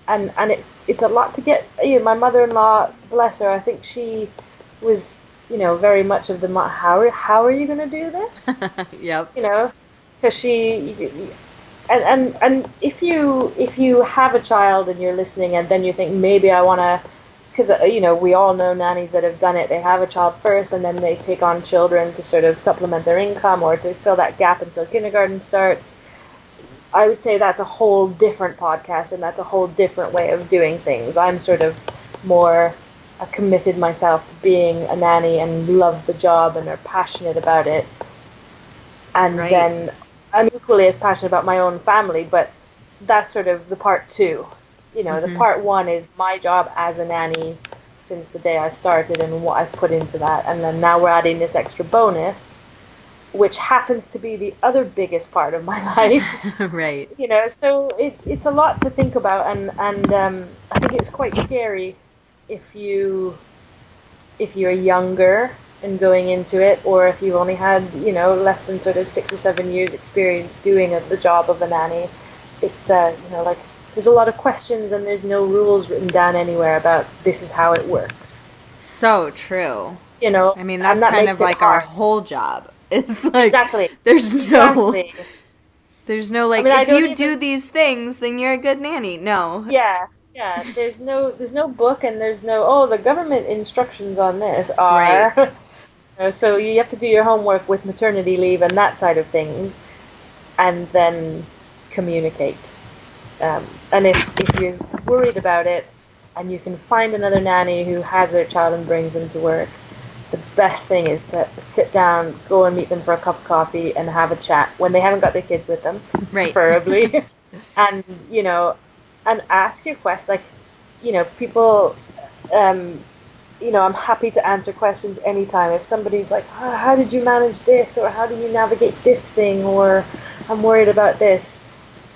[SPEAKER 2] And it's a lot to get. My mother-in-law, bless her, I think she was, very much of the how are you going to do this?
[SPEAKER 1] Yep.
[SPEAKER 2] Because she, and if you have a child and you're listening, and then you think maybe I want to, because we all know nannies that have done it. They have a child first, and then they take on children to sort of supplement their income or to fill that gap until kindergarten starts. I would say that's a whole different podcast, and that's a whole different way of doing things. I'm sort of more committed myself to being a nanny and love the job and are passionate about it. And then I'm equally as passionate about my own family, but that's sort of the part two. You know, the part one is my job as a nanny since the day I started and what I've put into that. And then now we're adding this extra bonus, which happens to be the other biggest part of my life.
[SPEAKER 1] Right.
[SPEAKER 2] You know, so it's a lot to think about, and I think it's quite scary if you're younger and going into it, or if you've only had, you know, less than sort of 6 or 7 years experience doing the job of a nanny. It's you know, like, there's a lot of questions and there's no rules written down anywhere about this is how it works.
[SPEAKER 1] So true.
[SPEAKER 2] You know,
[SPEAKER 1] I mean, that's
[SPEAKER 2] that
[SPEAKER 1] kind
[SPEAKER 2] makes
[SPEAKER 1] of
[SPEAKER 2] it
[SPEAKER 1] like our
[SPEAKER 2] hard.
[SPEAKER 1] whole job. It's like,
[SPEAKER 2] Exactly.
[SPEAKER 1] there's no,
[SPEAKER 2] Exactly.
[SPEAKER 1] there's no like,
[SPEAKER 2] I mean, I
[SPEAKER 1] if
[SPEAKER 2] don't
[SPEAKER 1] you
[SPEAKER 2] even-
[SPEAKER 1] do these things, then you're a good nanny. No.
[SPEAKER 2] Yeah, yeah. There's no book, and there's no, the government instructions on this are.
[SPEAKER 1] Right.
[SPEAKER 2] So you have to do your homework with maternity leave and that side of things, and then communicate. And if you're worried about it, and you can find another nanny who has their child and brings them to work, the best thing is to sit down, go and meet them for a cup of coffee, and have a chat when they haven't got their kids with them,
[SPEAKER 1] Right.
[SPEAKER 2] preferably. And, you know, and ask your questions. Like, you know, people, you know, I'm happy to answer questions anytime. If somebody's like, oh, how did you manage this? Or how do you navigate this thing? Or I'm worried about this.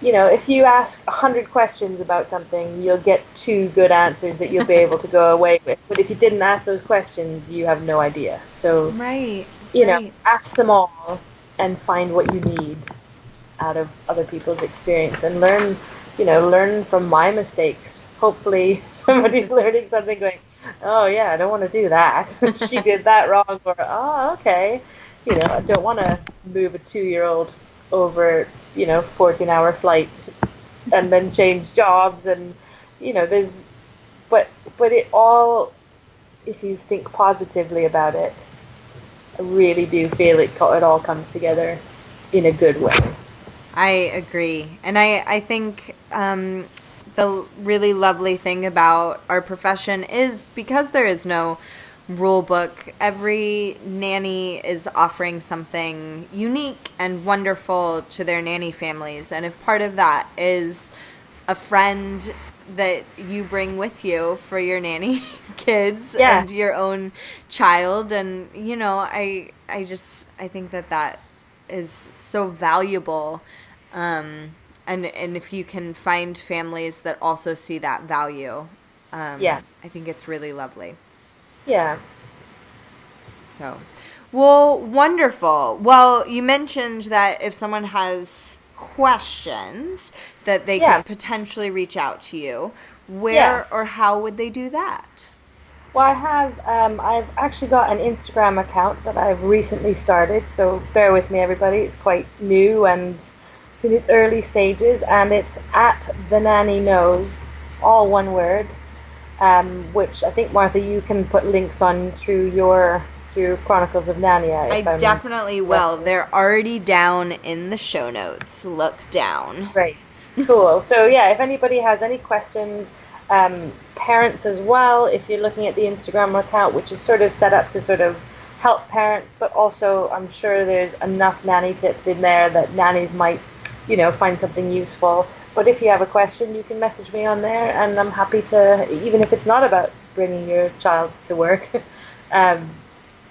[SPEAKER 2] You know, if you ask 100 questions about something, you'll get 2 good answers that you'll be able to go away with. But if you didn't ask those questions, you have no idea. So,
[SPEAKER 1] Right.
[SPEAKER 2] you know,
[SPEAKER 1] Right.
[SPEAKER 2] ask them all and find what you need out of other people's experience, and learn from my mistakes. Hopefully somebody's learning something, going, oh yeah, I don't want to do that. She did that wrong. Or, oh, okay. You know, I don't want to move a 2-year-old over, 14-hour flights and then change jobs. And, you know, but it all, if you think positively about it, I really do feel it all comes together in a good way.
[SPEAKER 1] I agree. And I think the really lovely thing about our profession is because there is no rule book, every nanny is offering something unique and wonderful to their nanny families. And if part of that is a friend that you bring with you for your nanny kids and your own child, and I think that is so valuable, and if you can find families that also see that value, I think it's really lovely.
[SPEAKER 2] Yeah.
[SPEAKER 1] So, well, wonderful. Well, you mentioned that if someone has questions that they could potentially reach out to you. Where or how would they do that?
[SPEAKER 2] Well, I've actually got an Instagram account that I've recently started, so bear with me, everybody. It's quite new and it's in its early stages, and it's at The Nanny Knows, all one word, which I think, Martha, you can put links on through Chronicles of Narnia.
[SPEAKER 1] I definitely will. They're already down in the show notes. Look down.
[SPEAKER 2] Great. Cool. So yeah, if anybody has any questions, parents as well, if you're looking at the Instagram account, which is sort of set up to sort of help parents, but also I'm sure there's enough nanny tips in there that nannies might, find something useful. But if you have a question, you can message me on there, and I'm happy to, even if it's not about bringing your child to work,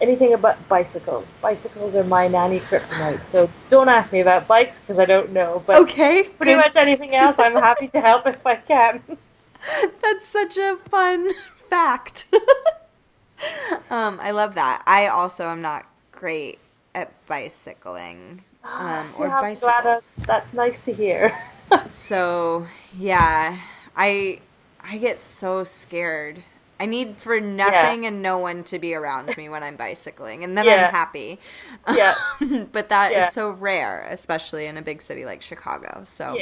[SPEAKER 2] anything about bicycles. Bicycles are my nanny kryptonite, so don't ask me about bikes because I don't know. But
[SPEAKER 1] okay,
[SPEAKER 2] pretty much anything else, I'm happy to help if I can.
[SPEAKER 1] That's such a fun fact. I love that. I also am not great at bicycling or bicycles.
[SPEAKER 2] That's nice to hear.
[SPEAKER 1] So yeah, I get so scared. I need for nothing and no one to be around me when I'm bicycling, and then I'm happy.
[SPEAKER 2] Yeah.
[SPEAKER 1] But that is so rare, especially in a big city like Chicago. So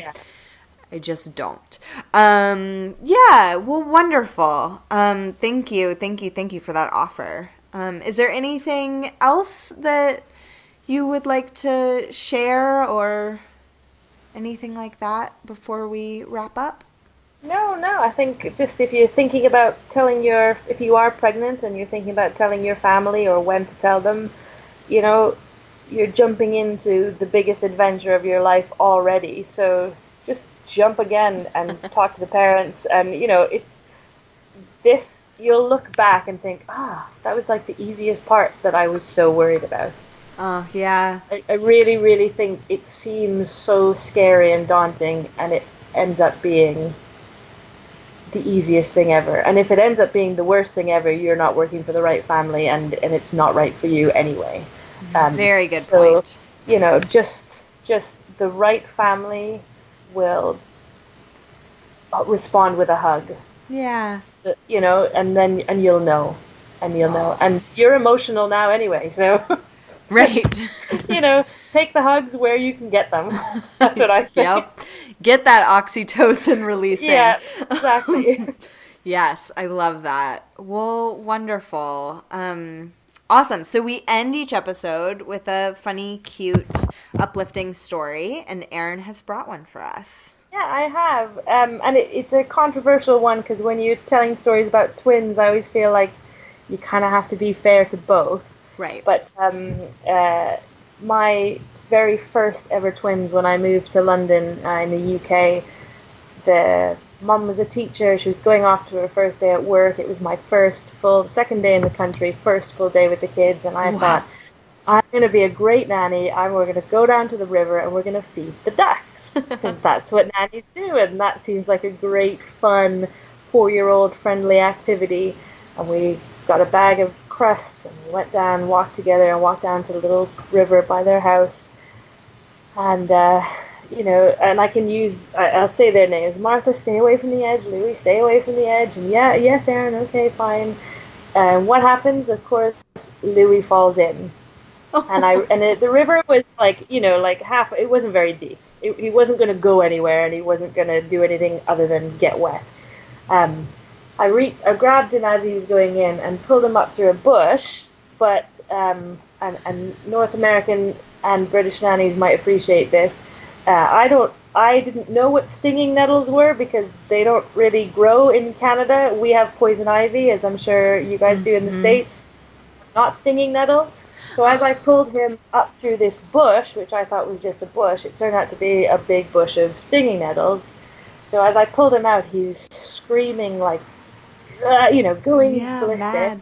[SPEAKER 1] I just don't. Well, wonderful. Thank you for that offer. Is there anything else that you would like to share or anything like that before we wrap up?
[SPEAKER 2] No, I think just if you're thinking about if you are pregnant and you're thinking about telling your family or when to tell them, you're jumping into the biggest adventure of your life already. So jump again and talk to the parents. And, it's this, you'll look back and think, that was like the easiest part that I was so worried about.
[SPEAKER 1] Oh, yeah.
[SPEAKER 2] I really, really think it seems so scary and daunting, and it ends up being the easiest thing ever. And if it ends up being the worst thing ever, you're not working for the right family, and it's not right for you anyway.
[SPEAKER 1] Very good point.
[SPEAKER 2] Just the right family will respond with a hug.
[SPEAKER 1] Yeah.
[SPEAKER 2] And you'll know, and you're emotional now anyway, so
[SPEAKER 1] right.
[SPEAKER 2] Take the hugs where you can get them. That's what I think.
[SPEAKER 1] Yep. Get that oxytocin releasing.
[SPEAKER 2] Yeah, exactly.
[SPEAKER 1] Yes, I love that. Well, wonderful. Awesome. So we end each episode with a funny, cute, uplifting story, and Erin has brought one for us.
[SPEAKER 2] Yeah, I have. And it's a controversial one, because when you're telling stories about twins, I always feel like you kind of have to be fair to both.
[SPEAKER 1] Right.
[SPEAKER 2] But my very first ever twins, when I moved to London in the UK, the mum was a teacher. She was going off to her first day at work. It was my second day in the country, first full day with the kids. And I thought, I'm going to be a great nanny. We're going to go down to the river and we're going to feed the ducks. Because that's what nannies do. And that seems like a great, fun, 4-year-old friendly activity. And we got a bag of crusts and we went down, walked together and walked down to the little river by their house. And, and I'll say their names. Martha, stay away from the edge. Louie, stay away from the edge. And yes, Erin, okay, fine. And what happens? Of course, Louie falls in. The river was like half, it wasn't very deep. He wasn't going to go anywhere, and he wasn't going to do anything other than get wet. I grabbed him as he was going in and pulled him up through a bush, but, and North American and British nannies might appreciate this. I didn't know what stinging nettles were, because they don't really grow in Canada. We have poison ivy, as I'm sure you guys do in the States, not stinging nettles. So as I pulled him up through this bush, which I thought was just a bush, it turned out to be a big bush of stinging nettles. So as I pulled him out, he was screaming like, going ballistic.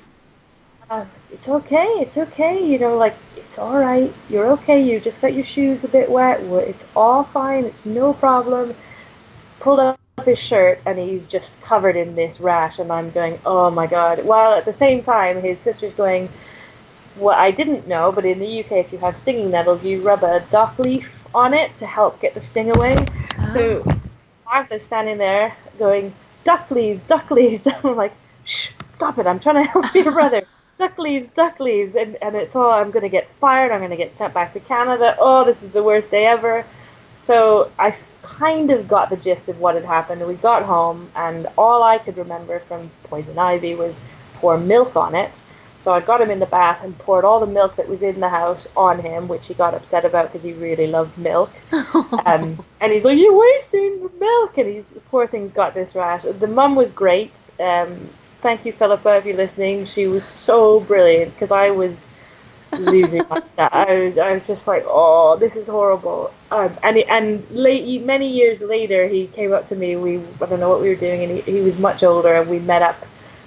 [SPEAKER 2] It's okay, it's all right, you're okay, you just got your shoes a bit wet, it's all fine, it's no problem. Pulled up his shirt, and he's just covered in this rash, and I'm going, oh my god. While at the same time, his sister's going, what I didn't know, but in the UK, if you have stinging nettles, you rub a dock leaf on it to help get the sting away. Oh. So Martha's standing there going, duck leaves. I'm like, shh, stop it, I'm trying to help your brother. Duck leaves. And it's, I'm going to get fired, I'm going to get sent back to Canada. Oh, this is the worst day ever. So I kind of got the gist of what had happened. We got home, and all I could remember from poison ivy was pour milk on it. So I got him in the bath and poured all the milk that was in the house on him, which he got upset about because he really loved milk. And he's like, you're wasting the milk. And the poor thing's got this rash. The mum was great. Thank you, Philippa, if you're listening. She was so brilliant, because I was losing my stuff. I was just like, oh, this is horrible. Many years later, he came up to me. I don't know what we were doing, and he was much older, and we met up,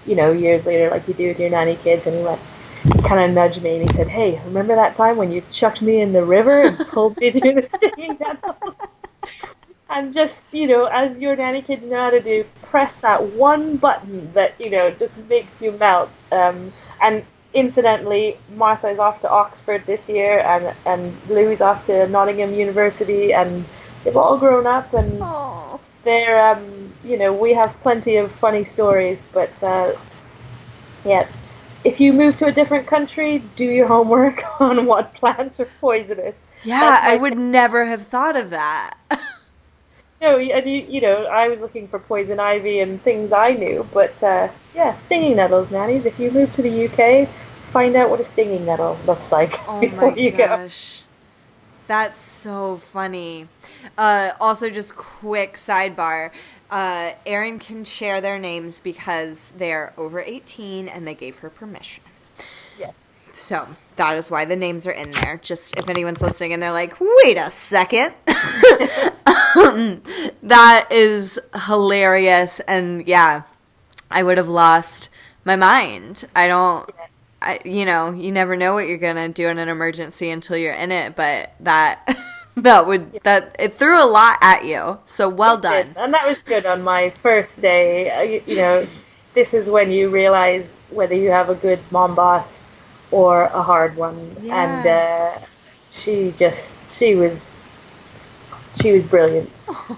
[SPEAKER 2] years later, like you do with your nanny kids, and he kind of nudged me, and he said, hey, remember that time when you chucked me in the river and pulled me through the stinging nettle? And just, as your nanny kids know how to do, press that one button that, just makes you melt. And incidentally, Martha is off to Oxford this year, and Louie's off to Nottingham University, and they've all grown up, and they're, we have plenty of funny stories, but, if you move to a different country, do your homework on what plants are poisonous.
[SPEAKER 1] Yeah, I would never have thought of that.
[SPEAKER 2] No, and I was looking for poison ivy and things I knew, but stinging nettles, nannies. If you move to the UK, find out what a stinging nettle looks like before you go.
[SPEAKER 1] That's so funny. Also, just quick sidebar. Erin can share their names because they're over 18 and they gave her permission.
[SPEAKER 2] Yeah.
[SPEAKER 1] So that is why the names are in there. Just if anyone's listening and they're like, wait a second. That is hilarious. And yeah, I would have lost my mind. You never know what you're going to do in an emergency until you're in it. But it threw a lot at you. So well done.
[SPEAKER 2] And that was good on my first day. This is when you realize whether you have a good mom boss or a hard one.
[SPEAKER 1] Yeah.
[SPEAKER 2] And she was brilliant.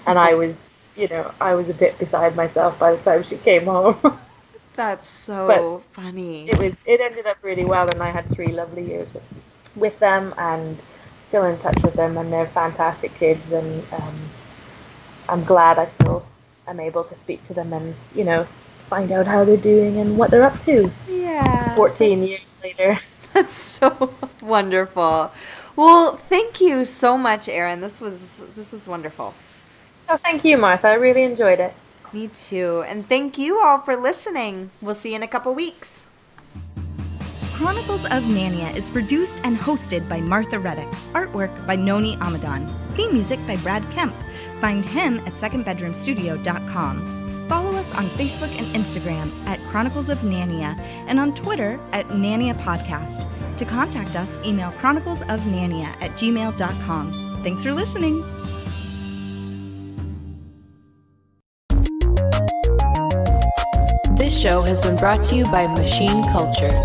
[SPEAKER 2] And I was a bit beside myself by the time she came home.
[SPEAKER 1] That's so funny.
[SPEAKER 2] It ended up really well, and I had 3 lovely years with them, and still in touch with them, and they're fantastic kids, and I'm glad I still am able to speak to them and, find out how they're doing and what they're up to.
[SPEAKER 1] Yeah.
[SPEAKER 2] 14 years later.
[SPEAKER 1] That's so wonderful. Well, thank you so much, Erin. This was wonderful.
[SPEAKER 2] Oh, thank you, Martha. I really enjoyed it.
[SPEAKER 1] Me too. And thank you all for listening. We'll see you in a couple weeks.
[SPEAKER 3] Chronicles of Narnia is produced and hosted by Martha Reddick. Artwork by Noni Amadan. Theme music by Brad Kemp. Find him at secondbedroomstudio.com. Follow us on Facebook and Instagram at Chronicles of Narnia and on Twitter at Narnia Podcast. To contact us, email chroniclesofnarnia@gmail.com. Thanks for listening.
[SPEAKER 4] This show has been brought to you by Machine Culture.